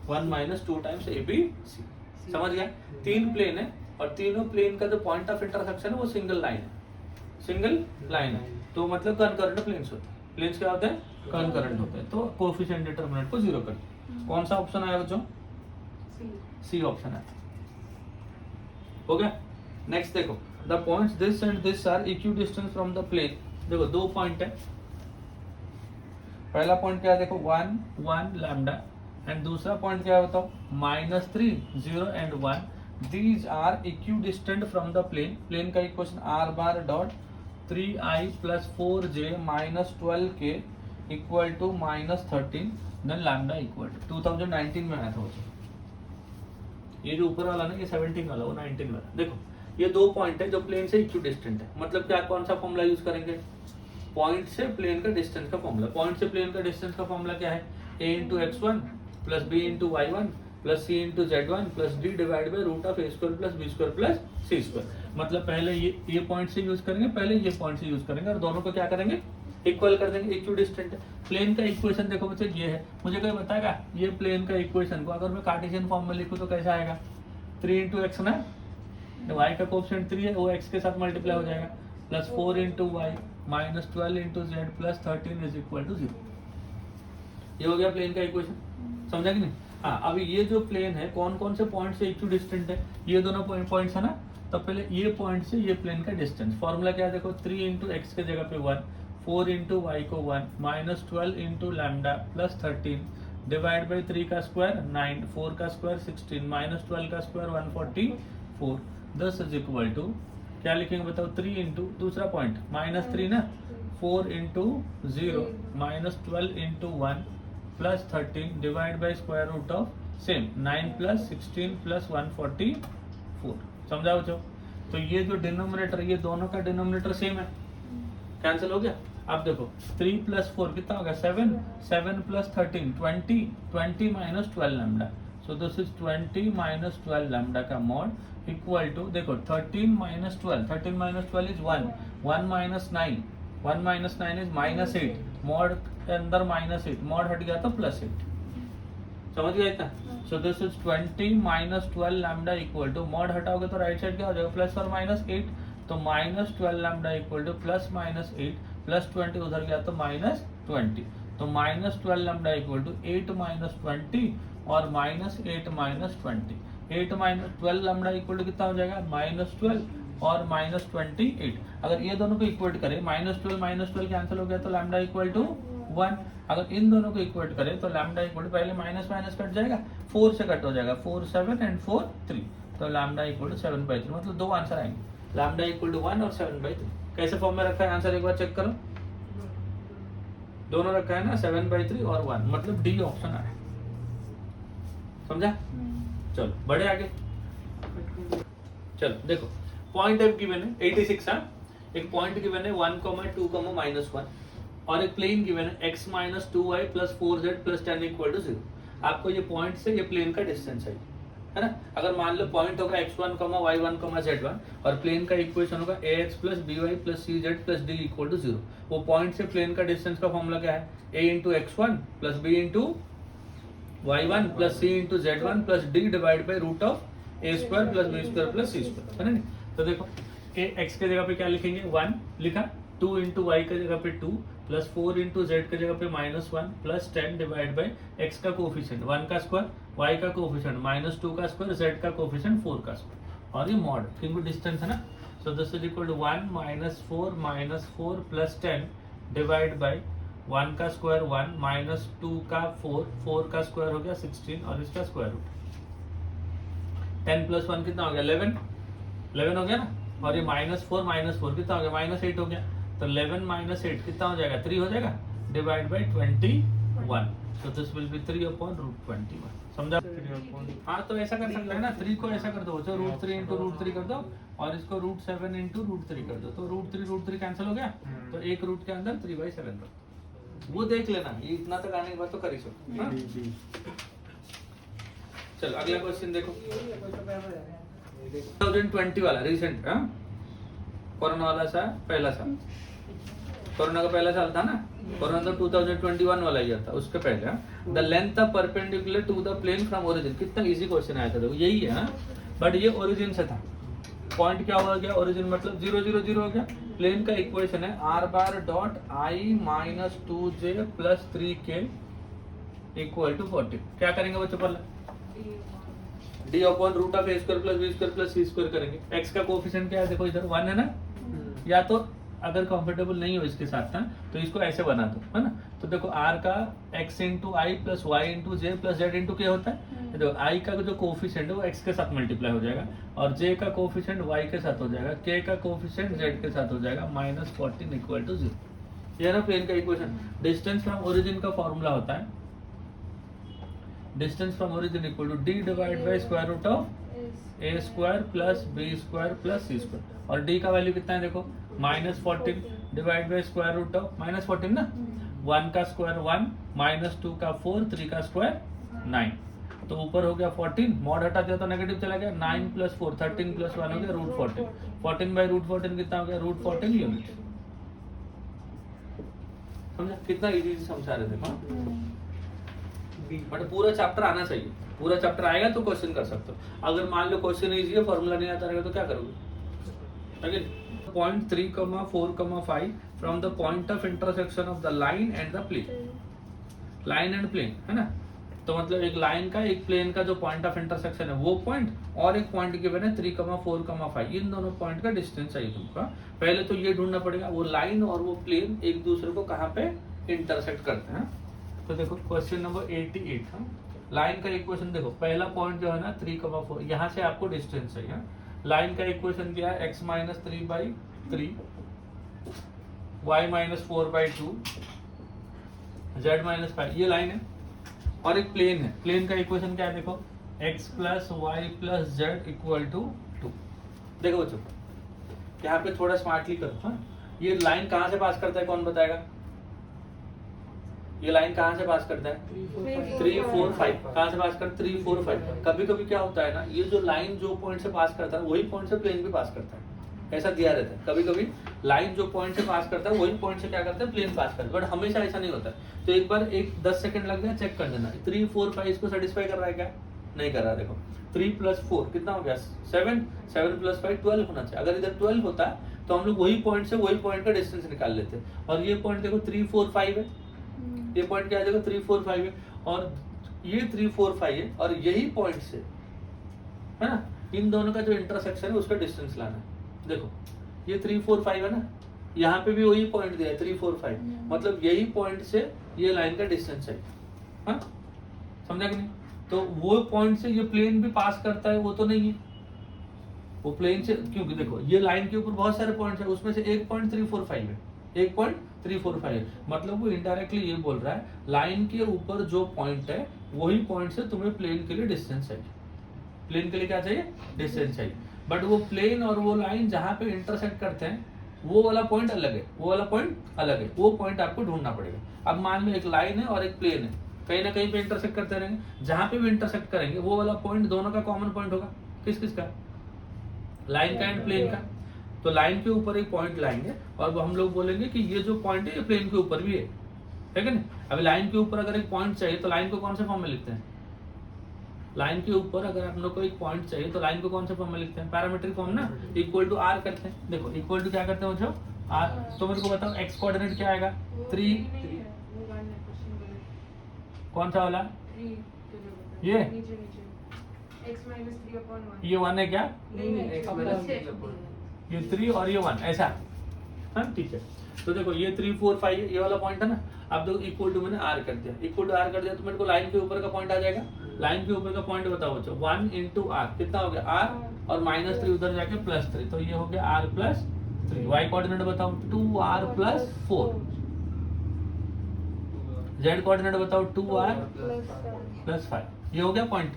Speaker 1: 1 minus 2 times a b c. समझ गया? 3 प्लेन है और तीनों प्लेन का जो पॉइंट ऑफ इंटरसेक्शन है वो सिंगल लाइन है, सिंगल लाइन है, तो मतलब कंकरेंट प्लेन्स होते हैं। प्लेन्स क्या होते हैं, कंकरेंट होते हैं। तो कोफिशिएंट डिटरमिनेंट को 0 कर दिया। कौन सा ऑप्शन आया बच्चों, सी ऑप्शन है, हो गया। नेक्स्ट देखो, the points this and this are equidistant from the plane. देखो 2 पॉइंट है, पहला पॉइंट क्या है देखो 1 1 लैम्डा, एंड दूसरा पॉइंट क्या है बताओ -3 0 and 1। These are equidistant from the plane. Plane का equation r bar dot 3i plus 4j minus 12k equal to -13 then lambda equal to 2019 में आया था। ये जो ऊपर वाला ना ये 17 वाला, वो 19 वाला। देखो ये 2 पॉइंट है जो प्लेन से इक्विडिस्टेंट है, मतलब क्या, कौन सा फॉर्मूला यूज करेंगे, पॉइंट से प्लेन का डिस्टेंस का फॉर्मूला। पॉइंट से प्लेन का डिस्टेंस का फॉर्मूला क्या है, a into x1 plus b into y1 plus c into z1 plus d divide by root of a square plus b square plus c square. मतलब पहले ये point से use करेंगे, पहले ये पॉइंट से यूज करेंगे और दोनों को क्या करेंगे, इक्वल कर देंगे, इक्विडिस्टेंट है। प्लेन का इक्वेशन देखो बच्चे ये है, मुझे कोई बताएगा ये प्लेन का इक्वेशन को अगर मैं कार्टेशियन फॉर्म में लिखूं तो कैसा आएगा, 3 इंटू एक्स ना, y का कोएफिशिएंट 3 है, वो x के साथ मल्टीप्लाई हो जाएगा, plus 4 into y minus 12 into z plus 13 is equal to 0। ये हो गया प्लेन का इक्वेशन, समझा कि नहीं? हाँ, अभी ये जो प्लेन है कौन कौन से पॉइंट से इक्विडिस्टेंट है, ये दोनों पॉइंट्स है ना। तो पहले ये पॉइंट से ये प्लेन का डिस्टेंस, फॉर्मूला क्या है देखो, 3 इंटू एक्स के जगह पे 1, 4 इंटू वाई को 1 minus 12 into lambda plus 13 divide by 3 का स्क्वायर 9, 4 का स्क्वायर 16 माइनस 12 का स्क्वायर 144, दस इज इक्वल टू क्या लिखेंगे बताओ, 3 इंटू दूसरा पॉइंट -3 ना, 4 into 0 minus 12 into 1 plus 13 divide by square root of same 9 plus 16 plus 144। समझा बच्चों? तो ये जो डिनोमिनेटर, ये दोनों का डिनोमिनेटर सेम है, कैंसिल हो गया। अब देखो 3 प्लस 4 कितना होगा 7, 7 plus 13 20, 20 minus 12 lambda, so this is 20 minus 12 lambda का मॉड इक्वल टू देखो 13 minus 12, 13 minus 12 is 1, 1 minus 9, 1 minus 9 is minus 8, mod के अंदर माइनस 8, मॉड हट गया तो प्लस 8, समझ गए इतना। So this is 20 minus 12 lambda equal to, mod हटाओगे तो राइट साइड क्या हो जाएगा प्लस और माइनस 8, तो minus 12 lambda equal to plus minus 8 plus 20 उधर गया तो माइनस 20, तो minus 12 lambda equal to 8 minus 20 और minus 8 minus 20, 8 minus 12 lambda equal to कितना हो जाएगा माइनस 12 और माइनस 28। अगर ये दोनों को इक्वेट करें माइनस 12 कैंसिल हो गया तो लैम्डा इक्वल टू 1, अगर इन दोनों को इक्वेट करें तो लैम्डा इक्वल टू पहले माइनस माइनस कट जाएगा 4 से कट हो जाएगा 4 7 एंड 4 3, तो लैम्डा इक्वल टू 7/3, मतलब दो आंसर आएंगे लैम्डा इक्वल टू 1 और 7/3। कैसे फॉर्म में रखा है आंसर एक बार चेक करो, दोनों रखा है ना 7/3 और 1, मतलब डी ऑप्शन आया, समझा। चलो बढ़े आगे, चलो देखो पॉइंट एफ गिवन है 86, हाँ एक पॉइंट गिवन है 1, 2, -1 और एक प्लेन गिवन है x minus 2y plus 4z plus 10 equal to 0। आपको ये पॉइंट से ये प्लेन का डिस्टेंस है ना। अगर मान लो पॉइंट होगा x1, y1, z1 और प्लेन का इक्वेशन होगा ax plus by plus cz plus d equal to 0, वो पॉइंट से प्लेन का डिस्टेंस का फॉर्मूला क्या है a into x1 plus b into y1 plus c into z1 plus d divide by root of a square plus b square plus c square, है ना। तो देखो x के जगह पे क्या लिखेंगे 1 लिखा, 2 इंटू वाई के जगह पे 2 प्लस 4 इंटू जेड के जगह पे -1 प्लस 10 डिवाइड बाई एक्स का कोफिशिएंट 1 का स्क्वायर, वाई का कोफिशिएंट -2 का स्क्वायर, जेड का कोफिशिएंट 4 का स्क्वायर और ये मॉड क्योंकि डिस्टेंस है ना। So this is equal to 1 -4 plus 10 divide by 1 का स्क्वायर 1 -2 का 4 का स्क्वायर हो गया 16 और इसका स्क्वायर रूट 10 प्लस 1 कितना हो गया 11 हो गया ना, और ये -4 कितना हो गया -8 हो गया, तो 11 - 8 कितना हो जाएगा 3 हो जाएगा divide by 21, so this will be 3/√21, समझा। हाँ तो ऐसा कर सकते हैं ना, 3 को ऐसा कर दो जो √3 इंटू √3 कर दो और इसको √7 इंटू √3 कर दो, तो √3 कैंसिल हो गया, तो एक रूट के अंदर 3/7 रख दो, वो देख लेना, ये इतना तक आने के बाद तो कर ही सकते। चलो अगला क्वेश्चन देखो 2020 वाला रिसेंट, कोरोना वाला सा पहला साल, कोरोना का पहला साल था ना, कोरोना तो 2021 वाला ईयर था, उसके पहले the length of perpendicular to the plane from origin, कितना इजी क्वेश्चन आया था देखो, यही है बट ये ओरिजिन से था, पॉइंट क्या हो गया ओरिजिन मतलब 0 0 0 हो गया, प्लेन का इक्वेशन है r bar dot i minus 2j plus 3k equal to 40, क्या करेंगे बच्चों पहले d upon root of a square plus b square plus c square करेंगे, x का कोफिशिएंट क्या है देखो इधर 1 है ना, या तो अगर कंफर्टेबल नहीं हो इसके साथ ना तो इसको ऐसे बना दो, है ना। तो देखो r का x इंटू आई plus Y into j plus Z into के होता है, देखो i का जो कोफिशिएंट है वो x के साथ मल्टीप्लाई हो जाएगा और j का कोफिशिएंट y के साथ हो जाएगा, k का कोफिशिएंट z के साथ हो जाएगा -14 इक्वल टू 0, ये ना प्लेन का इक्वेशन। डिस्टेंस फ्रॉम ओरिजिन का फॉर्मूला होता है distance from origin equal to d divide by square root of a square plus b square plus c square, और d का वैल्यू कितना है देखो -14 divide by square root of -14 ना, 1 का स्क्वायर 1 -2 का 4 3 का स्क्वायर 9, तो ऊपर हो गया 14, मॉड हटा दिया तो नेगेटिव चला गया, 9 + 4 13 + 1 हो गया √14, 14/√14 कितना हो गया √14 यूनिट, समझा कितना इजी से समझा रहे थे। बट पूरा चैप्टर आना चाहिए, पूरा चैप्टर आएगा तो क्वेश्चन कर सकते हो, अगर मान लो क्वेश्चन इजी है फॉर्मूला नहीं आता रहेगा तो क्या करोगे। Again point 3, 4, 5 from the point of intersection of the line and the plane, line and plane है ना, तो मतलब एक लाइन का एक प्लेन का जो पॉइंट ऑफ इंटरसेक्शन है वो पॉइंट और एक पॉइंट गिवन है 3, 4, 5, इन दोनों पॉइंट का डिस्टेंस चाहिए तुमको। पहले तो ये ढूंढना पड़ेगा वो लाइन और वो प्लेन एक दूसरे को कहाँ पे इंटरसेक्ट करते हैं। तो देखो क्वेश्चन नंबर 88, लाइन का इक्वेशन देखो, पहला पॉइंट जो है ना 3, 4, यहाँ से आपको डिस्टेंस चाहिए, लाइन का इक्वेशन क्या है x - 3/3 y - 4/2 z - 5, ये लाइन है और एक प्लेन है, प्लेन का इक्वेशन क्या है देखो x + y + z = 2। देखो बच्चों यहाँ पे थोड़ा स्मार्टली करो, ये लाइन कहाँ से पास करता है, कौन बताएगा? ये लाइन कहाँ से पास करता है? 3 4 5 कहाँ से पास करता है? 3 4 5। कभी कभी क्या होता है ना, ये जो लाइन जो पॉइंट से पास करता है वही पॉइंट से प्लेन भी पास करता है, ऐसा दिया रहता है। कभी कभी लाइन जो पॉइंट से पास करता है वही पॉइंट से क्या करता है, प्लेन पास करता है, बट हमेशा ऐसा नहीं होता है। तो एक बार 10 सेकंड लग गया, चेक कर देना 3 4 5 इसको सेटिस्फाई कर रहा है क्या? नहीं कर रहा। देखो 3 + 4 कितना हो गया? 7 7 + 5 12 होना चाहिए। अगर इधर 12 होता तो हम लोग वही पॉइंट से वही पॉइंट का डिस्टेंस निकाल लेते। और ये पॉइंट देखो 3 4 5 है, ये पॉइंट क्या है देखो 3 4 5 है, और ये 3 4 5 है, और यही पॉइंट से है ना, इन दोनों का जो इंटरसेक्शन है उसका डिस्टेंस लाना है। देखो ये 3 4 5 है ना, यहाँ पे भी वही पॉइंट दिया है 3 4 5, मतलब यही पॉइंट से ये लाइन का डिस्टेंस है, हाँ? समझा कि नहीं? तो वो पॉइंट से ये प्लेन भी पास करता है, वो तो नहीं है, वो प्लेन से, क्योंकि देखो ये लाइन के ऊपर बहुत सारे पॉइंट्स है, उसमें से एक पॉइंट 3 4 5 है, एक पॉइंट 3 4 5 है, मतलब वो इनडायरेक्टली ये बोल रहा है लाइन के ऊपर जो पॉइंट है वही पॉइंट से तुम्हें प्लेन के लिए डिस्टेंस चाहिए। प्लेन के लिए क्या चाहिए? डिस्टेंस चाहिए। बट वो प्लेन और वो लाइन जहाँ पे इंटरसेक्ट करते हैं वो वाला पॉइंट अलग है, वो वाला पॉइंट अलग है, वो पॉइंट आपको ढूंढना पड़ेगा। अब मान लो एक लाइन है और एक प्लेन है, कहीं ना कहीं पे इंटरसेक्ट करते रहेंगे, जहां पे भी इंटरसेक्ट करेंगे वो वाला पॉइंट दोनों का कॉमन पॉइंट होगा। किस किस का? लाइन का एंड प्लेन का। तो लाइन के ऊपर एक पॉइंट लाएंगे और हम लोग बोलेंगे कि ये जो पॉइंट है ये प्लेन के ऊपर भी है, ठीक है ना? अभी लाइन के ऊपर अगर एक पॉइंट चाहिए तो लाइन को कौन से फॉर्म में लिखते हैं? लाइन के ऊपर अगर आप लोग को एक पॉइंट चाहिए तो लाइन को कौन से फॉर्म में लिखते हैं? पैरामीट्रिक फॉर्म ना, इक्वल टू आर करते हैं। देखो इक्वल टू क्या करते हैं बच्चों? आर। तो मेरे को बताओ एक्स कोऑर्डिनेट क्या आएगा? 3। कौन सा वाला? ये ये 1 है क्या? ये 3 और ये 1 ऐसा, हाँ ठीक है। तो देखो ये 3 4 5 ये वाला पॉइंट है ना, अब देखो इक्वल टू मैंने आर कर दिया, इक्वल टू आर कर दिया तो मेरे को लाइन के ऊपर का पॉइंट आ जाएगा। लाइन के ऊपर का पॉइंट बताओ बच्चों, 1 × आर कितना हो गया? आर और -3 उधर जाके +3, तो ये हो गया आर + 3। वाई कोऑर्डिनेट बताओ 2r + 4। जेड कोऑर्डिनेट बताओ 2r + 5। ये हो गया पॉइंट,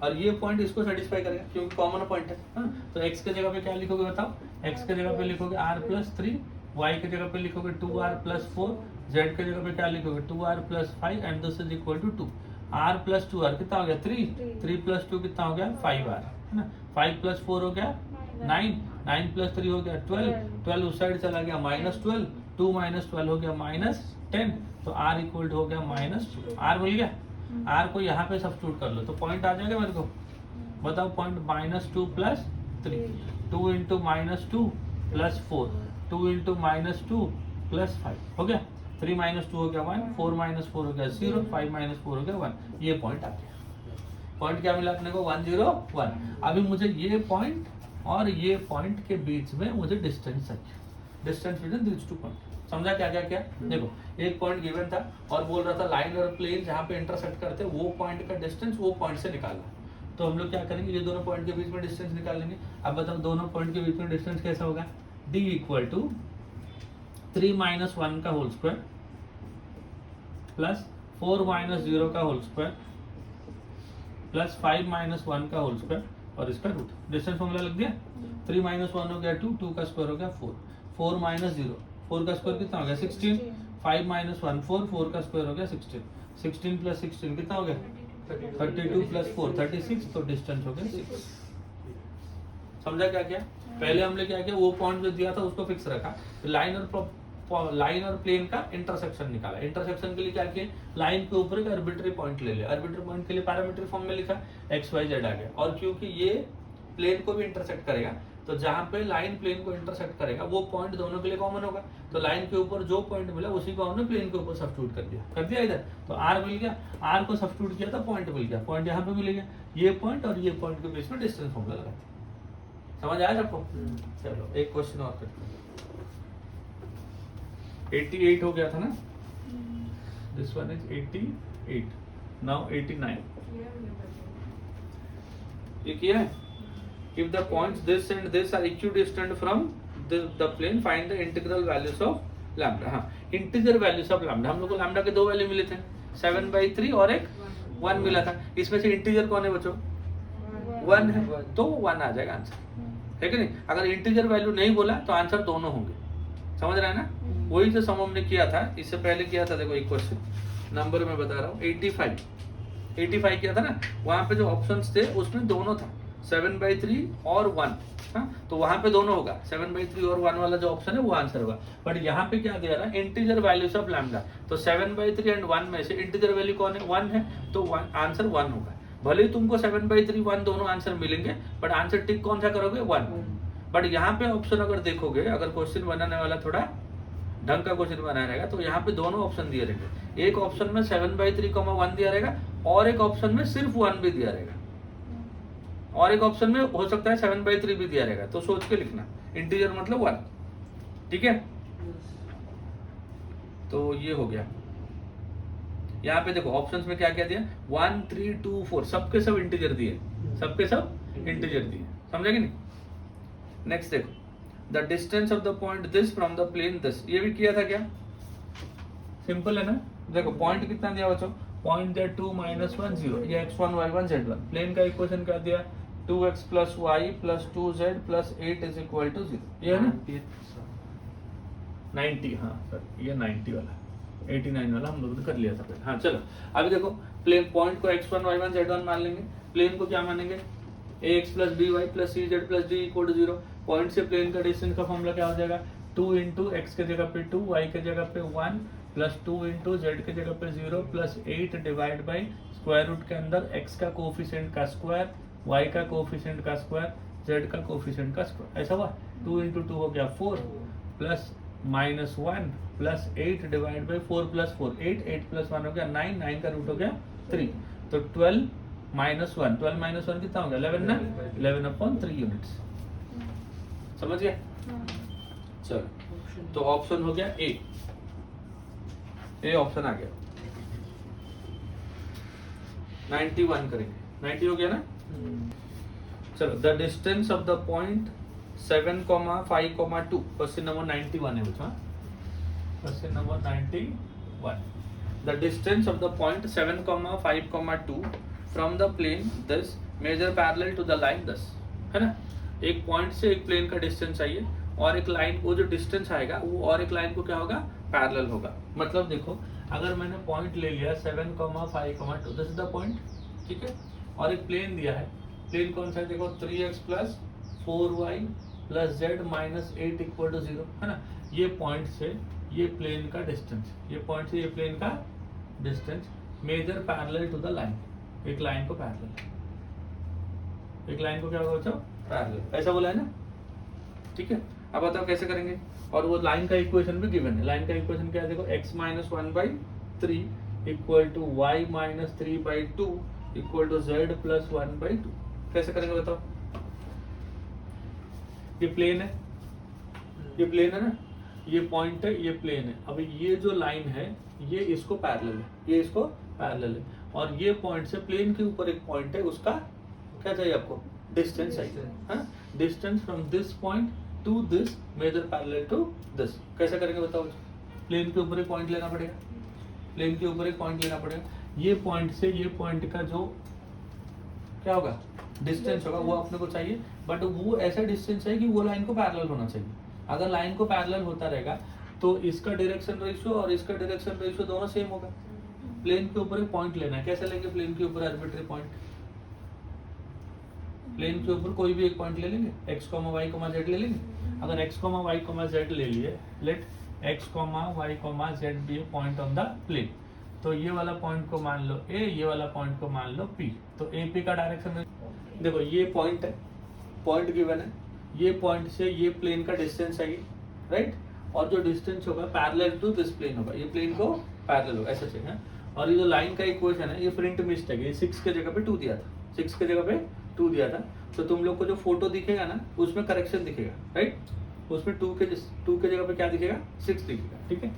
Speaker 1: और ये पॉइंट इसको सेटिस्फाई करेगा क्योंकि कॉमन पॉइंट है, हाँ? तो x के जगह पे क्या लिखोगे बताओ? x के जगह पे लिखोगे r + 3, y के जगह पे लिखोगे 2r + 4, z के जगह पे क्या लिखोगे? 2r + 5 and this is equal to 2। r + 2r कितना हो गया? 3। 3 + 2 कितना हो गया? 5r, है ना? 5 + 4 हो गया 9, 9 + 3 हो गया 12, 12 उस साइड चला गया -12, 2 - 12 हो गया -10, तो r इक्वल हो गया -2। r मिल गया। r को यहाँ पे सब्स्टिट्यूट कर लो तो पॉइंट आ जाएगा मेरे को, बताओ पॉइंट -2 + 3, 2 × -2 + 4, 2 × -2 + 5 हो गया। 3 - 2 हो गया 1, 4 - 4 हो गया 0, 5 - 4 हो गया 1। ये पॉइंट आ गया। पॉइंट क्या मिला अपने को? 1 0 1। अभी मुझे ये पॉइंट और ये पॉइंट के बीच में मुझे डिस्टेंस चाहिए, distance between these two point. समझा क्या क्या क्या? देखो एक पॉइंट गिवन था और बोल रहा था लाइन और प्लेन जहाँ पे इंटरसेक्ट करते हैं वो पॉइंट का डिस्टेंस वो पॉइंट से निकालना। तो हम लोग क्या करेंगे, ये दोनों पॉइंट के बीच में डिस्टेंस निकालेंगे। अब बताओ दोनों पॉइंट के बीच में डिस्टेंस कैसा होगा? d = 3 - 1 का होल स्क्वायर प्लस 4 - 0 का होल स्क्वायर प्लस 5 - 1 का होल स्क्वायर और इसका रूट। डिस्टेंस फॉर्मूला लग गया। 3 - 1 हो गया 2, 2 का स्क्वायर हो गया 4, 4 - 0, 4 का स्क्वायर कितना हो गया? 16, 5 - 1 4, 4 का स्क्वायर हो गया 16, 16 + 16 कितना हो गया? 32 + 4 36, तो डिस्टेंस हो गया 6। समझा क्या क्या? पहले हमने क्या किया, वो पॉइंट जो दिया था उसको फिक्स रखा, लाइन और प्लेन का इंटरसेक्शन निकाला। इंटरसेक्शन के लिए क्या किया? लाइन के ऊपर एक आर्बिट्री पॉइंट ले लिया, आर्बिट्री पॉइंट के लिए पैरामीट्रिक फॉर्म में लिखा x y z आ गया। और क्योंकि ये प्लेन को भी इंटरसेक्ट करेगा तो जहां पे लाइन प्लेन को इंटरसेक्ट करेगा वो पॉइंट दोनों के लिए कॉमन होगा, तो लाइन के ऊपर जो पॉइंट मिला उसी को हमने प्लेन के ऊपर सब्स्टिट्यूट कर दिया इधर, तो r मिल गया। r को सब्स्टिट्यूट किया तो पॉइंट मिल गया, पॉइंट यहाँ पे मिल गया। ये पॉइंट और ये पॉइंट के बीच में डिस्टेंस फॉर्मूला लगा। समझ आया सबको? चलो एक क्वेश्चन और करते हैं। 88 हो गया था ना, दिस वन इज 88, नाउ 89। ये किया है? If the points this and this are equidistant from the plane, find the integral values of lambda। हाँ, इंटीजर वैल्यूज ऑफ लैम्डा। हम लोग को लैम्डा के दो वैल्यू मिले थे, 7/3 और एक 1 मिला था। इसमें से इंटीजर कौन है बच्चों? 1 है, तो 1 आ जाएगा आंसर, है कि नहीं? अगर इंटीजर वैल्यू नहीं बोला तो आंसर दोनों होंगे। समझ रहे हैं ना? वही जो सम हमने किया था, इससे पहले किया था, देखो एक क्वेश्चन नंबर में बता रहा हूँ, 85 किया था ना, वहां पे जो ऑप्शंस थे उसमें दोनों था 7/3 और 1। हाँ, तो वहां पे दोनों होगा, 7/3 और 1 वाला जो ऑप्शन है वो आंसर होगा। बट यहाँ पे क्या दिया रहा है, इंटीजर वैल्यूज ऑफ लैम्डा, तो 7/3 एंड 1 में से इंटीजर वैल्यू कौन है, 1 है, तो आंसर 1 होगा। भले ही तुमको 7/3 1 दोनों आंसर मिलेंगे, बट आंसर टिक कौन सा करोगे, 1। बट यहाँ पे ऑप्शन अगर देखोगे, अगर क्वेश्चन बनाने वाला थोड़ा ढंग का क्वेश्चन बनाया रहेगा, तो यहाँ पे दोनों ऑप्शन दिए रहेंगे। एक ऑप्शन में 7/3, 1 दिया रहेगा, और एक ऑप्शन में सिर्फ 1 भी दिया रहेगा, और एक ऑप्शन में हो सकता है 7/3 भी दिया रहेगा। तो सोच के लिखना, इंटीजर मतलब 1, ठीक है। तो ये हो गया। यहाँ पे देखो ऑप्शंस में क्या क्या दिया, 1, 3, 2, 4, सबके सब इंटीजर दिए, सबके सब इंटीजर दिए, समझे कि नहीं। नेक्स्ट देखो, the distance of the point this from the plane this, ये भी किया था क्या, सिंपल है ना। देखो पॉइंट कितना दिया बच्चों, पॉइंट दिया 2, -1, 0, ये x1 y1 z1। प्लेन का इक्वेशन क्या दिया, 2x + y + 2z + 8 = 0, ये है ना 90, हाँ सर ये 90 वाला, 89 वाला हम लोग ने कर लिया था पहले। हाँ चलो अभी देखो, प्लेन पॉइंट को x1 y1 z1 मान लेंगे, प्लेन को क्या मानेंगे, ax + by + cz + d = 0। Point से प्लेन का डिस्टेंस का फॉर्मूला क्या हो जाएगा, 2 × x के जगह पे 2, y के जगह पे 1 + 2 × z के जगह पे 0 + 8 डिवाइड बाई स्क्वायर रूट के अंदर x का कोफिशिएंट का स्क्वायर, y का कोफिशिएंट का स्क्वायर, z का कोफिशिएंट का स्क्वायर, ऐसा हुआ। 2 × 2 हो गया 4 प्लस -1 प्लस 8 डिवाइड बाई 4 + 4 8, 8 + 1 हो गया 9, 9 का रूट हो गया 3, तो 12 - 1, 12 - 1 कितना हो गया 11 ना, 11/3 यूनिट्स, समझ गए। चलो तो ऑप्शन हो गया ए ऑप्शन आ गया। 91 करेंगे, 90 हो गया ना। चलो, the distance of the point 7, 5, 2, question number 91 है बच्चों, question number 91। The distance of the point 7, 5, 2 from the plane this measure parallel to the line this, है ना। एक पॉइंट से एक प्लेन का डिस्टेंस चाहिए, और एक लाइन, वो जो डिस्टेंस आएगा वो और एक लाइन को क्या होगा, पैरेलल होगा। मतलब देखो, अगर मैंने पॉइंट ले लिया 7, 5, 2, दिस इज द पॉइंट, ठीक है, और एक प्लेन दिया है, प्लेन कौन सा है देखो, 3x + 4y + z - 8 = 0, है ना। ये पॉइंट से ये प्लेन का डिस्टेंस, ये पॉइंट से ये प्लेन का distance measure parallel to the line, एक लाइन को पैरेलल, एक लाइन को क्या होगा बच्चों, पैरेलल, ऐसा बोला है ना, ठीक है। अब बताओ कैसे करेंगे, और वो लाइन का इक्वेशन भी गिवन है। लाइन का इक्वेशन क्या है देखो, x - 1/3 = y - 3/2 = z + 1/2, कैसे करेंगे बताओ। ये प्लेन है, ये प्लेन है ना, ये पॉइंट है, ये प्लेन है। अब ये जो लाइन है ये इसको पैरेलल है, ये इसको पैरेलल है, और ये पॉइंट से प्लेन के ऊपर एक पॉइंट है, उसका क्या चाहिए आपको, डिस्टेंस चाहिए, हाँ। Distance from this point to this measure parallel to this, कैसे करेंगे बताओ। प्लेन के ऊपर एक पॉइंट लेना पड़ेगा, प्लेन के ऊपर एक पॉइंट लेना पड़ेगा, ये पॉइंट से ये पॉइंट का जो क्या होगा, डिस्टेंस होगा, वो अपने को चाहिए, बट वो ऐसा डिस्टेंस है कि वो लाइन को पैरेलल होना चाहिए। अगर लाइन को पैरेलल होता रहेगा तो इसका डायरेक्शन रेशियो और इसका डायरेक्शन रेशियो दोनों सेम होगा। प्लेन के ऊपर एक पॉइंट लेना है, कैसे लेंगे प्लेन के ऊपर आर्बिट्री पॉइंट, प्लेन के ऊपर कोई भी एक पॉइंट ले लेंगे, x, y, z ले लेंगे। अगर x, y, z ले लिए, let x, y, z be a point on the plane, तो ये वाला पॉइंट को मान लो a, ये वाला पॉइंट को मान लो p, तो ए पी का डायरेक्शन देखो, ये पॉइंट है, पॉइंट गिवन है, ये पॉइंट से ये प्लेन का डिस्टेंस है, राइट, और जो डिस्टेंस होगा पैरेलल टू दिस प्लेन होगा, ये प्लेन को पैरेलल होगा, ऐसा चाहिए। और ये जो लाइन का इक्वेशन है ये प्रिंट मिस्टेक है, ये 6 के जगह पे 2 दिया था, 6 के जगह पे 2 दिया था, तो तुम लोग को जो फोटो दिखेगा ना उसमें करेक्शन दिखेगा, राइट, उसमें 2 के जगह पे क्या दिखेगा, 6 दिखेगा, ठीक है।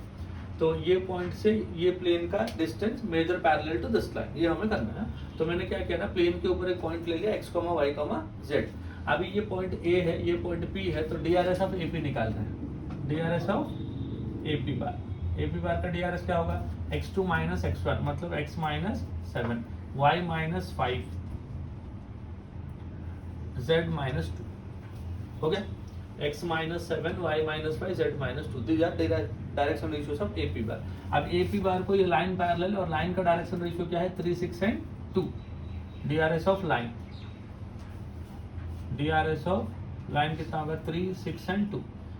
Speaker 1: तो ये पॉइंट से ये प्लेन का distance measure parallel to this line, ये हमें करना है। तो मैंने क्या किया ना, प्लेन के ऊपर एक पॉइंट ले लिया x, y, z। अभी ये पॉइंट A है, ये पॉइंट P है, तो DRS ऑफ AP निकालना है, DRS of AP bar, AP बार का DRS क्या होगा, x2 - x1 मतलब x - 7, y - 5, z - 2, हो गया। x minus 7, y minus 5, z minus 2. These are direction ratios of AP बार. अब AP बार को ये लाइन पैरेलल और लाइन का डायरेक्शन रेशियो क्या है 3, 6 and 2. DRS of line, DRS of line कितना होगा 3, 6 एंड 2.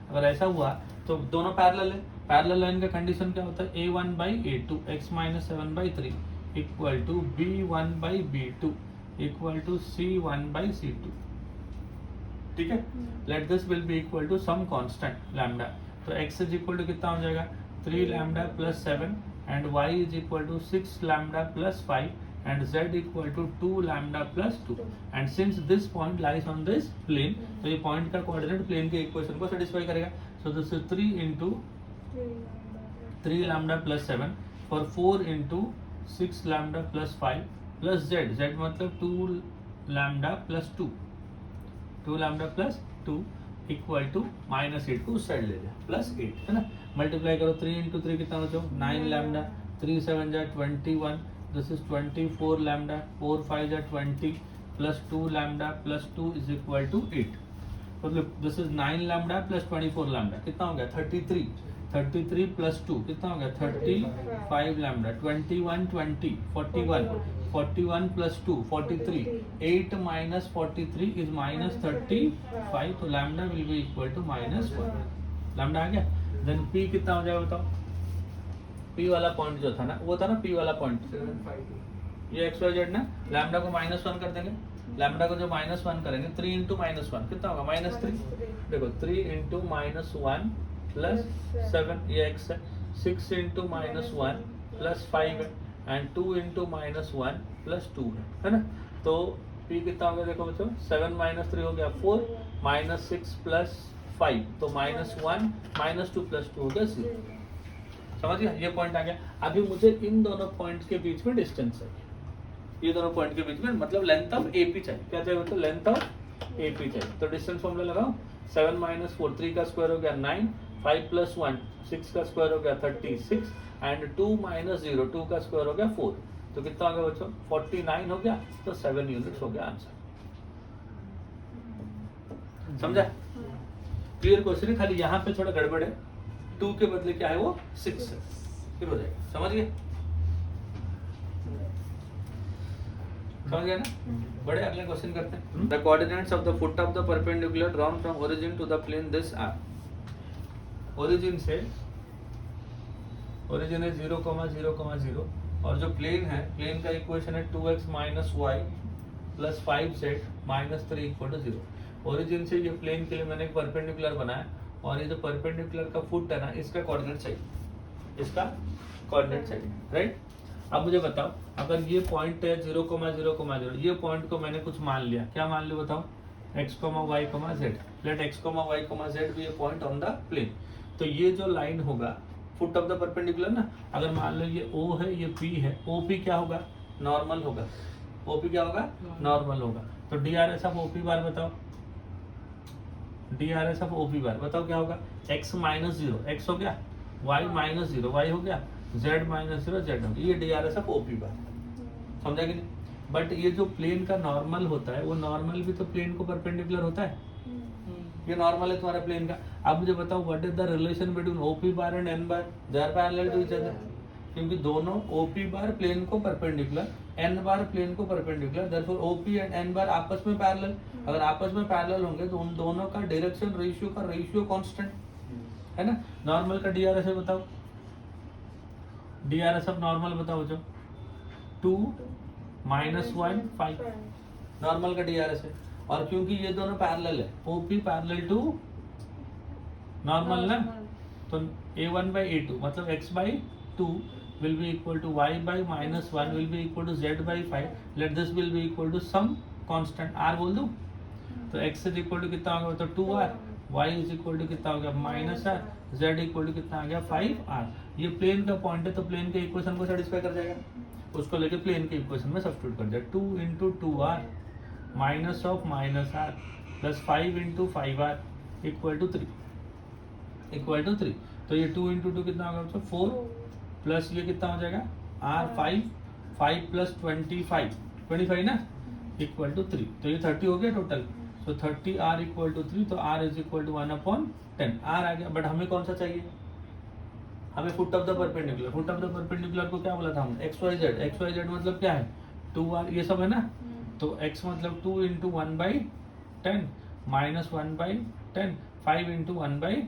Speaker 1: अगर ऐसा हुआ तो दोनों पैरेलल है. पैरेलल लाइन का कंडीशन क्या होता है A1 by A2 x minus 7 by 3 equal to B1 by B2 equal to C1 by C2. ठीक है. Let this will be equal to some constant lambda. तो x इज इक्वल टू कितना हो जाएगा 3 lambda plus 7 and y is equal to 6 lambda plus 5 and z equal to 2 lambda plus 2. and since this point lies on this plane, तो ये point का coordinate plane के equation को satisfy करेगा. so this is 3 into 3 lambda plus 7 for 4 into 6 lambda plus 5 plus z. z मतलब 2 lambda plus 2, 2 lambda plus 2 equal to -8 को उस side ले जाए प्लस 8 है ना. मल्टीप्लाई करो 3 into 3 कितना हो जाओ 9 lambda, 3 7 जा 21. This is 24 lambda, 4 5 जा 20 plus 2 lambda plus 2 is equal to 8. So look, this is 9 lambda plus 24 lambda कितना हो गया 33. 33 plus 2 कितना हो गया 35 lambda. 21 20 41 41 plus 2 43. 8 minus 43 is minus 35. तो lambda will be equal to -1. lambda आ गया. Then p कितना हो जाएगा बताओ. P वाला पॉइंट जो था ना वो था ना P वाला पॉइंट, ये XYZ ना. लैम्डा को -1 कर देंगे. लैम्डा को जो -1 करेंगे 3 into -1 कितना होगा -3. देखो 3 into -1 प्लस 7 ये x है. 6 into -1 प्लस 5 है एंड 2 into -1 प्लस 2 है ना. तो P कितना हो गया देखो बच्चों 7 - 3 हो गया 4 -6 प्लस 5 तो -1 -2 प्लस 2 हो गया 0. समझ गया. ये पॉइंट आ गया. अभी मुझे इन दोनों पॉइंट्स के बीच में डिस्टेंस चाहिए. ये दोनों पॉइंट के बीच में मतलब लेंथ ऑफ AP चाहिए. क्या चाहिए मतलब लेंथ ऑफ AP चाहिए. तो डिस्टेंस फॉर्मूला लगाओ. 7 - 4 3 का स्क्वायर हो गया 9, 5 + 1 6 का स्क्वायर हो गया 36 एंड 2 - 0 2 का स्क्वायर हो गया 4. तो कितना हो गया बच्चों 49 हो गया. तो 7 यूनिट्स हो गया आंसर. समझा. क्लियर क्वेश्चन है. खाली यहाँ पे थोड़ा गड़बड़ है. 2 के बदले क्या है वो 6 है. फिर हो जाएगा. समझ गए. समझ गया ना. बड़े अगले क्वेश्चन करते हैं. The coordinates of the foot of the perpendicular drawn from origin to the plane this are. Origin से ओरिजिन है 0, 0, 0 और जो प्लेन है प्लेन का इक्वेशन है 2x - y plus 5z -3 = 0. Origin से ये प्लेन के लिए मैंने एक परपेंडिकुलर बनाया और ये जो परपेंडिकुलर का फुट है ना इसका कोऑर्डिनेट चाहिए. इसका कोऑर्डिनेट चाहिए राइट. अब मुझे बताओ अगर ये पॉइंट है 0, 0, 0 ये पॉइंट को मैंने कुछ मान लिया. क्या मान लिया बताओ x, y, z. Let x, y, z भी ये पॉइंट ऑन द प्लेन. तो ये जो लाइन होगा फुट ऑफ द परपेंडिकुलर ना, अगर मान लो ये O है ये P है. OP क्या होगा नॉर्मल होगा. OP क्या होगा नॉर्मल होगा. तो DRS ऑफ OP बार बताओ. DRS ऑफ OP बार बताओ क्या होगा. x - 0 x हो गया, y - 0 y हो गया, z - 0 z हो गया. ये DRS ऑफ OP बार. समझा कि नहीं. बट ये जो प्लेन का नॉर्मल होता है वो नॉर्मल भी तो प्लेन को परपेंडिकुलर होता है. ये नॉर्मल है तुम्हारा प्लेन का. अब मुझे बताओ what is the relation between OP bar and N bar. They are parallel to each other. क्योंकि दोनों OP बार प्लेन को परपेंडिकुलर, N बार प्लेन को perpendicular. Therefore OP and N bar आपस में पैरेलल. अगर आपस में पैरेलल होंगे तो उन दोनों का डायरेक्शन रेशियो का रेशियो कांस्टेंट है ना. नॉर्मल का DRS है बताओ. DRS ऑफ नॉर्मल बताओ जो 2 - 1 5 नॉर्मल का DRS है. और क्योंकि ये दोनों पैरेलल है OP पैरेलल टू नॉर्मल ना, तो A1/A2 मतलब x/2 will be equal to y/-1 will be equal to z/5. let this will be equal to some constant r बोल दूं. तो x is equal to कितना हो गया तो 2r, y is equal to कितना हो गया -r, z equal to कितना आ गया 5r. ये प्लेन का पॉइंट है तो प्लेन के इक्वेशन को सेटिस्फाई कर जाएगा. उसको लेके प्लेन के इक्वेशन में सब्स्टिट्यूट कर दिया. 2 into 2r minus of -r plus 5 into 5r equal to 3 equal to 3. तो ये 2 into 2 कितना होगा 4 प्लस ये कितना हो जाएगा r 5 प्लस 25 ना इक्वल टू 3. तो ये 30 हो गया total. So 30 r equal to 3, तो r is equal to 1/10। r आ गया, बट हमें कौन सा चाहिए? हमें foot of the perpendicular. Foot of the perpendicular को क्या बोला था हमने? X y z. X y z मतलब क्या है? 2r, ये सब है ना। तो x मतलब 2 इंटू 1/10 माइनस 1/10, 5 इंटू 1/10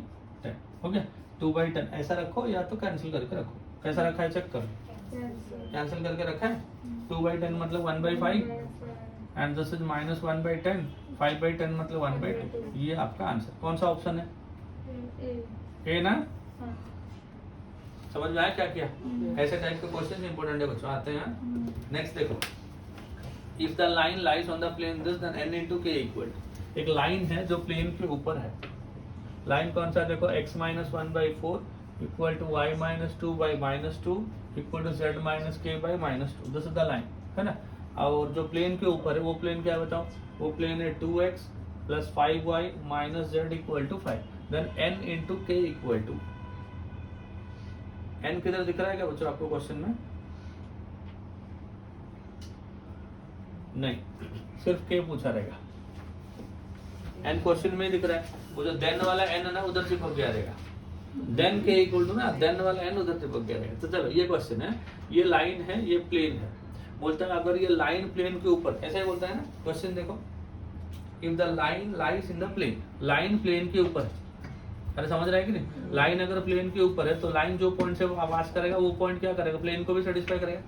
Speaker 1: हो गया 2/10। ऐसा रखो या तो कैंसिल करके रखो। कैसा रखा है चेक करो, कैंसिल करके रखा है। 2/10 मतलब 1/5 एंड दिस इज माइनस 1/10, 5/10 मतलब 1/2। ये आपका आंसर। कौन सा ऑप्शन है? ए ना। समझ में आया क्या किया? ऐसे टाइप के क्वेश्चन इंपॉर्टेंट है बच्चों, आते हैं। नेक्स्ट देखो, if the line lies on the plane this then n into k equal. एक लाइन है जो प्लेन के ऊपर है। लाइन कौन सा? देखो x minus 1/4 equal to y minus 2/-2 equal to z minus k by -2। This is the line, है ना। और जो प्लेन के ऊपर है वो प्लेन क्या बताओ? वो प्लेन है 2x plus 5y minus z equal to 5। Then n into k equal to, n किधर दिख रहा है क्या बच्चों आपको क्वेश्चन में? नहीं, सिर्फ k पूछा रहेगा। n क्वेश्चन में दिख रहा है, वो जो देन वाला n है ना उधर चिपक गया रहेगा। देन k इक्वल टू ना, देन वाला n उधर चिपक गया रहेगा। तो चलो ये क्वेश्चन है, ये लाइन है, ये प्लेन है। बोलता है अगर ये लाइन प्लेन के ऊपर, ऐसा ही बोलता है ना क्वेश्चन। देखो, if the line lies in the plane, line plane के ऊपर है। अरे समझ रहा है कि नहीं? लाइन अगर प्लेन के ऊपर है तो लाइन जो पॉइंट से पास करेगा वो पॉइंट क्या करेगा? प्लेन को भी सेटिस्फाई करेगा।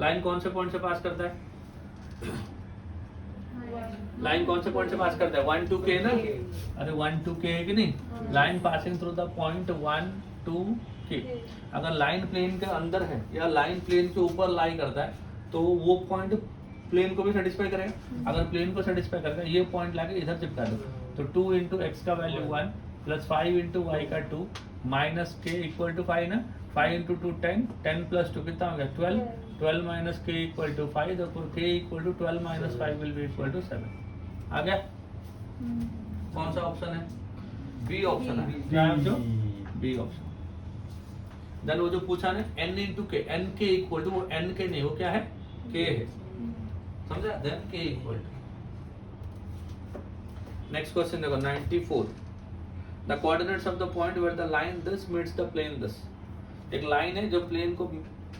Speaker 1: लाइन कौन से पॉइंट से पास करता है? लाइन कौन से पॉइंट से पास करता है? 1 to k ना। अरे 1 to k है कि नहीं? Line passing through the point 1 to k। अगर लाइन प्लेन के अंदर है या लाइन प्लेन के ऊपर लाई करता है तो वो पॉइंट प्लेन को भी सेटिस्फाई करेगा। अगर प्लेन को सेटिस्फाई करेगा, ये पॉइंट लाके इधर चिपका दो, तो 2 इंटू एक्स का वैल्यू 1 प्लस 5 इंटू वाई का 2 माइनस के इक्वल टू 5 ना। 5 इंटू 2 10, 10 प्लस 2 कितना हो गया? 12। 12 माइनस के इक्वल टू 5, तो k equal to 12 minus 5 will be equal to 7। आ गया? कौन सा ऑप्शन है? बी ऑप्शन है। क्या है जो? B option. देन वो जो पूछा ना n इंटू के, n के इक्वल टू, वो n के नहीं, वो क्या है? k है। समझा? Then k equal to. Next question देखो 94। The coordinates of the point where the line this meets the plane this. एक लाइन है जो प्लेन को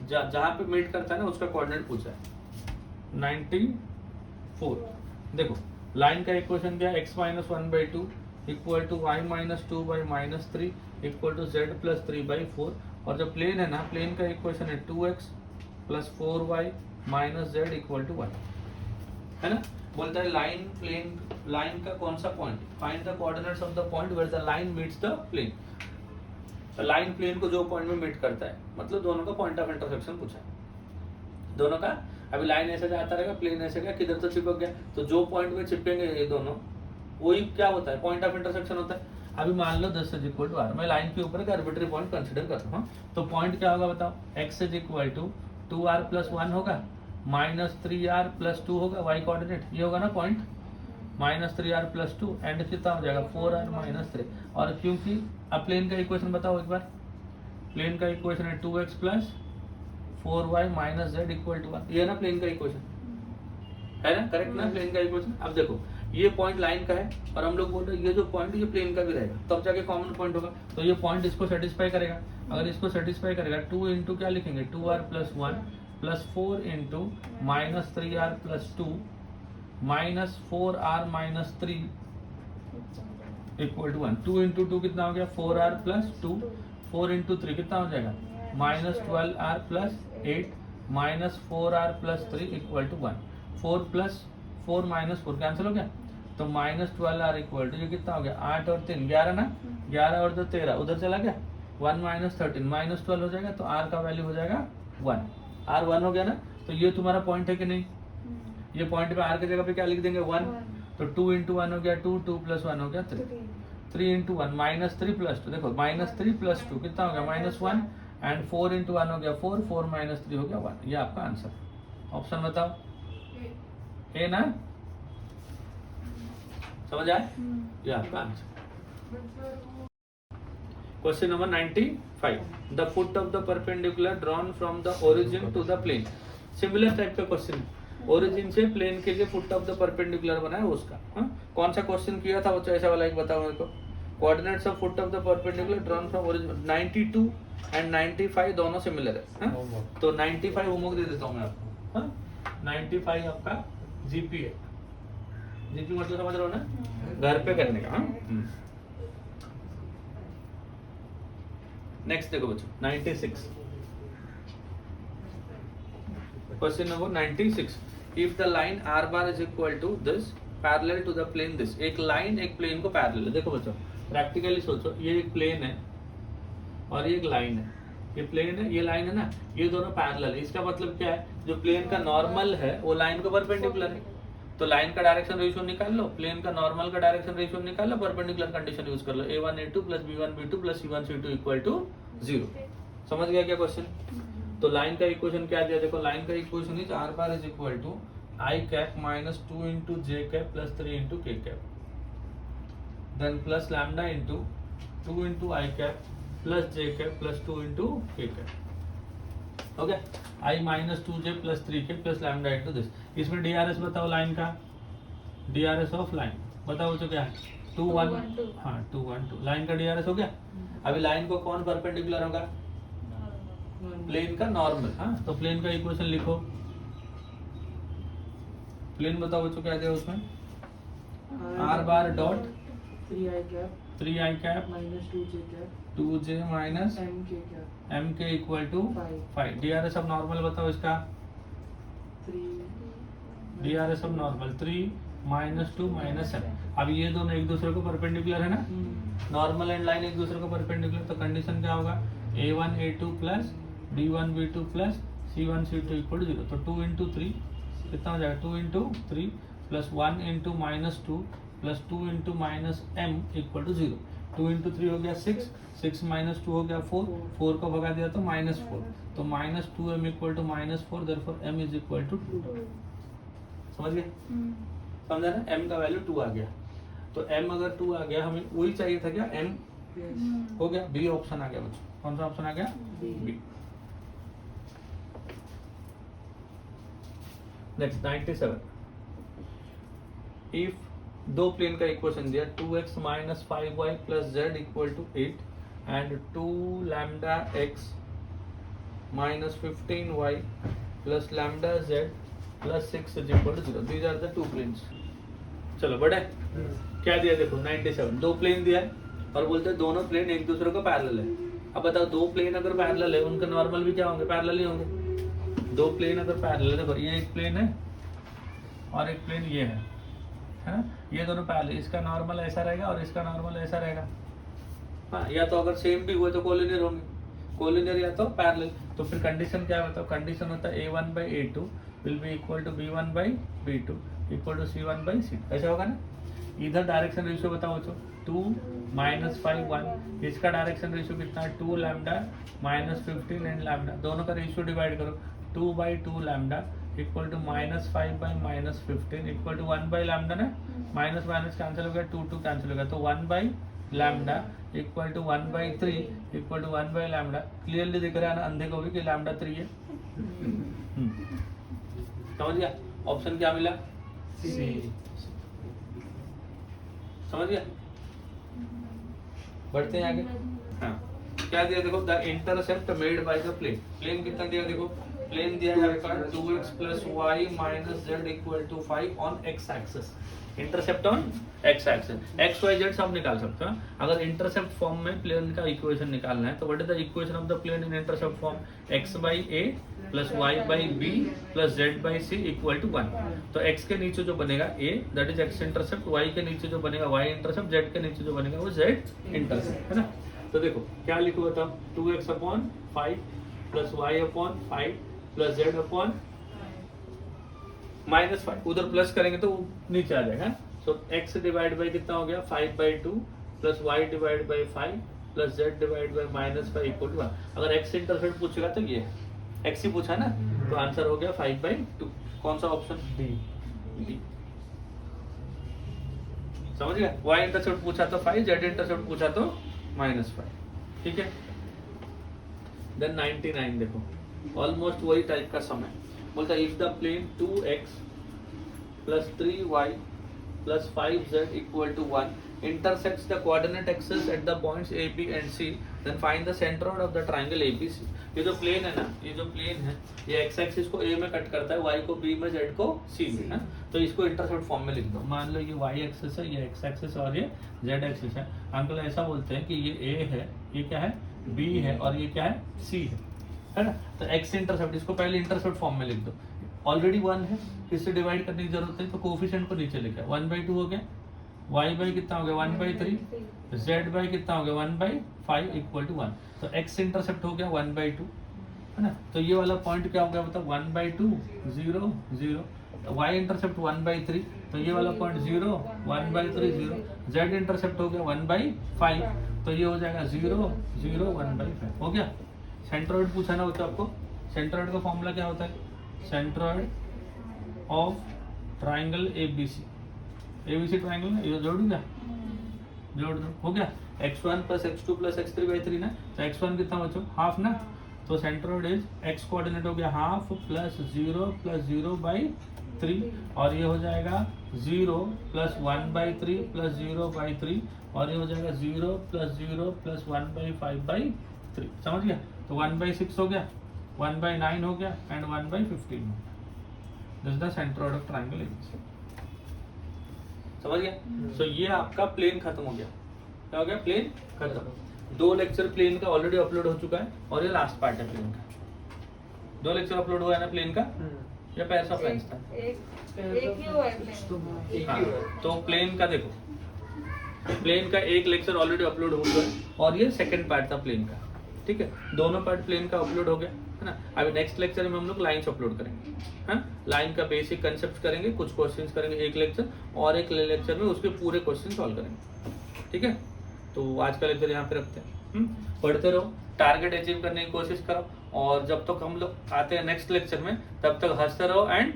Speaker 1: जहां पे मीट करता है ना उसका कोऑर्डिनेट पूछा है। 94 देखो, लाइन का इक्वेशन क्या है? x minus 1/2 equal to y minus 2/-3 equal to z plus 3/4। और जो प्लेन है ना, प्लेन का इक्वेशन है 2x plus 4y minus z equal to 1, है ना। बोलता है लाइन प्लेन, लाइन का कौन सा point? Find the coordinates of the point where the line meets the plane. तो लाइन प्लेन को जो पॉइंट में मीट करता है, मतलब दोनों का पॉइंट ऑफ इंटरसेक्शन पूछा है। दोनों का, अभी लाइन ऐसे जाता रहेगा, प्लेन ऐसे गया, किधर तो चिपक गया, तो जो पॉइंट में चिपकेंगे ये दोनों, वही क्या होता है? पॉइंट ऑफ इंटरसेक्शन होता है। अभी मान लो 10 इज इक्वल टू r, मैं लाइन के ऊपर एक आर्बिट्री पॉइंट कंसीडर कर रहा हूँ, तो पॉइंट क्या होगा बताओ? x is equal to 2r plus 1 होगा, माइनस 3r प्लस 2 होगा, y कोऑर्डिनेट ये होगा ना point, minus 3r plus 2 and कितना हो जाएगा? 4r minus 3। और क्योंकि अब प्लेन का इक्वेशन बताओ एक बार। प्लेन का इक्वेशन है 2x plus 4y minus z equal to 1। ये ना प्लेन का इक्वेशन है ना, करेक्ट ना प्लेन का इक्वेशन। अब देखो ये पॉइंट लाइन का है और हम लोग बोल रहे हैं ये जो पॉइंट ये प्लेन का भी रहेगा, तब जाके कॉमन पॉइंट होगा। तो ये पॉइंट इसको सेटिस्फाई करेगा। अगर इसको सेटिस्फाई करेगा 2 इंटू क्या लिखेंगे? 2r plus 1 plus 4 into minus 3r plus 2 minus 4r minus 3 equal to 1। 2 into 2 कितना हो गया? 4r प्लस 2, 4 इंटू 3 कितना हो जाएगा? Minus 12r plus 8 minus 4r plus 3 equal to 1। 4 plus 4 minus 4 cancel हो गया, तो माइनस 12r इक्वल टू ये कितना हो गया? 8 और 3 11 ना, 11 और 2 13, उधर चला गया 1 माइनस 13 माइनस 12 हो जाएगा, तो r का वैल्यू हो जाएगा 1। r 1 हो गया ना, तो ये तुम्हारा पॉइंट है कि नहीं? ये पॉइंट पे r की जगह पे क्या लिख देंगे? 1। तो 2 इंटू 1 हो गया 2, 2 प्लस 1 हो गया 3, 3 इंटू 1 माइनस 3 प्लस 2, देखो माइनस 3 प्लस 2 कितना हो गया? माइनस 1 एंड 4 इंटू 1 हो गया 4, 4 माइनस 3 हो गया 1। ये आपका आंसर। ऑप्शन बताओ, ए ना? समझ आए? ये आपका answer. Question number 95। The foot of the perpendicular drawn from the origin to the plane. Similar type का क्वेश्चन है। ओरिजिन से प्लेन के लिए फुट ऑफ द परपेंडिकुलर बना है उसका। हाँ, कौन सा क्वेश्चन किया था बच्चों, ऐसा वाला एक बताओ मेरे को। Coordinates of foot of the perpendicular drawn from origin 92 and 95 दोनों सिमिलर है। हाँ? तो 95 होमवर्क दे देता हूँ मैं आपको। हाँ? 95 आपका जीपी है। जीपी मतलब समझ रहे हो ना, घर पे करने का। हाँ, नेक्स्ट देखो बच्चों 96, question number 96। If the line r bar is equal to this parallel to the plane this, एक लाइन एक प्लेन को पैरेलल है। देखो बच्चों प्रैक्टिकली सोचो, ये एक प्लेन है और ये एक लाइन है। ये प्लेन है, ये लाइन है ना, ये दोनों पैरेलल है। इसका मतलब क्या है, जो प्लेन का नॉर्मल है वो लाइन को परपेंडिकुलर है। तो लाइन का डायरेक्शन रेशियो निकाल लो, प्लेन का नॉर्मल का डायरेक्शन रेशियो निकाल लो, परपेंडिकुलर कंडीशन यूज कर लो, a1 a2 plus b1 b2 plus c1 c2 equal to 0। समझ गया क्या क्वेश्चन? तो लाइन का इक्वेशन क्या दिया, देखो लाइन का equation is r bar is equal to i cap minus 2 into j cap plus 3 into k cap, then plus lambda into 2 into i cap plus j cap plus 2 into k cap. Okay, i minus 2j plus 3k plus lambda into this. इसमें DRS बताओ line का, DRS of line बताओ तो क्या है 2 1, हाँ 2 1 2। Line का DRS हो गया। अभी लाइन को कौन परपेंडिकुलर होगा, प्लेन का नॉर्मल। हाँ, तो प्लेन का इक्वेशन लिखो। प्लेन बताओ बच्चों क्या दिया उसमें, r bar dot 3i cap
Speaker 2: minus 2j cap
Speaker 1: 2j minus
Speaker 2: mk cap
Speaker 1: mk equal to 5। DRS of normal बताओ इसका,
Speaker 2: 3
Speaker 1: DRS of normal 3 minus 2 minus 7। अब ये दोनों एक दूसरे को परपेंडिकुलर है ना, नॉर्मल एंड लाइन एक दूसरे को परपेंडिकुलर। तो कंडीशन क्या होगा, a1 a2 plus b1 b2 plus c1 c2 equal to 0। तो 2 इंटू 3 कितना हो जाएगा, 2 into 3 plus 1 into minus 2 plus 2 into minus m equal to 0। 2 into 3 हो गया 6, 6 माइनस 2 हो गया 4, 4 को भगा दिया तो माइनस 4। तो minus 2m equal to minus 4, therefore m is equal to 2। समझ गए? समझा ना, m का वैल्यू 2 आ गया। तो m अगर 2 आ गया, हमें वही चाहिए था क्या, m हो गया। बी ऑप्शन आ गया बच्चों, कौन सा ऑप्शन आ गया, बी। नेक्स्ट 97। इफ दो प्लेन का इक्वेशन दिया 2x minus 5y plus z equal to 8 and 2 lambda x minus 15y plus lambda z plus 6 is equal to 0। These are the two planes. चलो बढ़े, क्या दिया देखो 97, दो प्लेन दिया है और बोलते हैं दोनों प्लेन एक दूसरे को पैरेलल है। अब बताओ दो प्लेन अगर पैरेलल है उनके नॉर्मल भी क्या होंगे, पैरेलल ही होंगे। दो प्लेन अगर पैरेलल है, देखो ये एक प्लेन है और एक प्लेन ये है ना, ये दोनों पैरेलल, इसका नॉर्मल ऐसा रहेगा और इसका नॉर्मल ऐसा रहेगा। हाँ, या तो अगर सेम भी हुए तो कोलिनियर होंगे, कोलिनियर या तो पैरेलल। तो फिर कंडीशन क्या बताओ, कंडीशन होता है a1/a2 will be equal to b1/b2 equal to c1/c2। ऐसा होगा ना। इधर डायरेक्शन रेशियो बताओ बच्चों, 2 माइनस 5 1। इसका डायरेक्शन रेशियो कितना है, 2 लैम्डा माइनस 15 एंड लैम्डा, दोनों का रेशियो डिवाइड करो, 2/2 lambda equal to minus 5 by minus 15 equal to 1 by lambda ना, माइनस माइनस कैंसिल हो गया, 2 कैंसिल हो गया, तो 1 by lambda equal to 1/3 equal to 1 by lambda. Clearly दिख रहा है ना अंधे को भी कि लैम्डा 3 है। समझ गया, ऑप्शन क्या मिला, सी। समझ गया, बढ़ते हैं आगे। हाँ, क्या दिया देखो, the intercept made by the plane. Plane कितना दिया देखो, प्लेन दिया है आपका 2x plus y minus z equal to 5 on x axis. Intercept on x axis, x y z सब निकाल सकते हो। अगर इंटरसेप्ट फॉर्म में प्लेन का इक्वेशन निकालना है तो what is the equation of the plane in intercept form, x by a plus y by b plus z by c equal to 1। तो x के नीचे जो बनेगा a that is x intercept, y के नीचे जो बनेगा y इंटरसेप्ट, z के नीचे जो बनेगा वो z इंटरसेप्ट, है ना। तो देखो क्या लिखो बताओ, 2x upon 5 plus y upon 5 plus z upon minus 5, उधर प्लस करेंगे तो नीचे आ जाएगा। सो x डिवाइड बाई कितना हो गया 5/2 plus y divide by 5 plus z divide by minus 5 equal to 1। अगर x इंटरसेप्ट पूछेगा तो ये x ही पूछा ना, तो आंसर हो गया 5/2। कौन सा ऑप्शन, डी। समझ गया, y इंटरसेप्ट पूछा तो 5, z इंटरसेप्ट पूछा तो -5। ठीक है। देन 99 देखो, ऑलमोस्ट वही टाइप का सम है। बोलता है if the plane 2x plus 3y plus 5z equal to 1 intersects the coordinate axis at the points A, B and C, then find the centroid of the triangle ABC. ये जो plane है ना, ये जो प्लेन है, ये x axis को A में कट करता है, y को B में, z को C में, है तो इसको इंटरसेप्ट फॉर्म में लिख दो. मान लो ये y एक्सिस है, ये x एक्सिस और ये z एक्सिस है. अंकल ऐसा बोलते हैं कि ये A है, ये क्या है B है और ये क्या है C है ना. तो x इंटरसेप्ट, इसको पहले इंटरसेप्ट फॉर्म में लिख दो. ऑलरेडी 1 है, इससे डिवाइड करने की जरूरत है तो कोफिशिएंट को नीचे लेके 1/2 हो गया, y बाई कितना हो गया 1/3, z बाई कितना हो गया 1/5 इक्वल टू 1. तो x इंटरसेप्ट हो गया 1/2 है ना. तो ये वाला पॉइंट क्या हो गया बताओ 1/2 0 0. y इंटरसेप्ट 1/3, तो ये वाला पॉइंट 0 1/3 0. z इंटरसेप्ट हो गया 1/5, तो ये हो जाएगा 0 0 1/5 हो गया. सेंट्रोइड पूछा ना होता आपको. सेंट्रोइड का फॉर्मूला क्या होता है? Centroid of triangle ABC. ABC triangle ना, ये जोड़ दूंगा, जोड़ दो, हो गया. x1 plus x2 plus x3/3 ना, तो x1 कितना बचो हाफ ना, तो सेंट्रोइड इज x कोऑर्डिनेट हो गया हाफ प्लस 0 प्लस 0/3 और ये हो जाएगा 0 प्लस 1/3 प्लस 0/3 और ये हो जाएगा 0 प्लस 0 प्लस 1/5/3. समझ गया. तो 1/6 हो गया, 1/9 हो गया and 1/15. This is the centroid of triangle ABC. समझ गया. सो ये आपका प्लेन खत्म हो गया. क्या हो गया? प्लेन खत्म. 2 लेक्चर प्लेन का ऑलरेडी अपलोड हो चुका है और ये लास्ट पार्ट है प्लेन का. 2 लेक्चर अपलोड हुआ है ना प्लेन का, या पेयर्स ऑफ लाइंस था?
Speaker 3: एक ही हुआ है प्लेन.
Speaker 1: हाँ, तो प्लेन का देखो, प्लेन का एक लेक्चर ऑलरेडी अपलोड हो गया है और ये सेकंड पार्ट था प्लेन का. ठीक है, दोनों पार्ट प्लेन का अपलोड हो गया है ना. अभी नेक्स्ट लेक्चर में हम लोग लाइंस अपलोड करेंगे. हाँ, लाइन का बेसिक कंसेप्ट करेंगे, कुछ क्वेश्चंस करेंगे एक लेक्चर, और एक लेक्चर में उसके पूरे क्वेश्चन सॉल्व करेंगे. ठीक है, तो आज का लेक्चर यहाँ पे रखते हैं. पढ़ते रहो, टारगेट अचीव करने की कोशिश करो, और जब तक हम लोग आते हैं नेक्स्ट लेक्चर में तब तक हंसते रहो एंड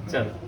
Speaker 1: चलो.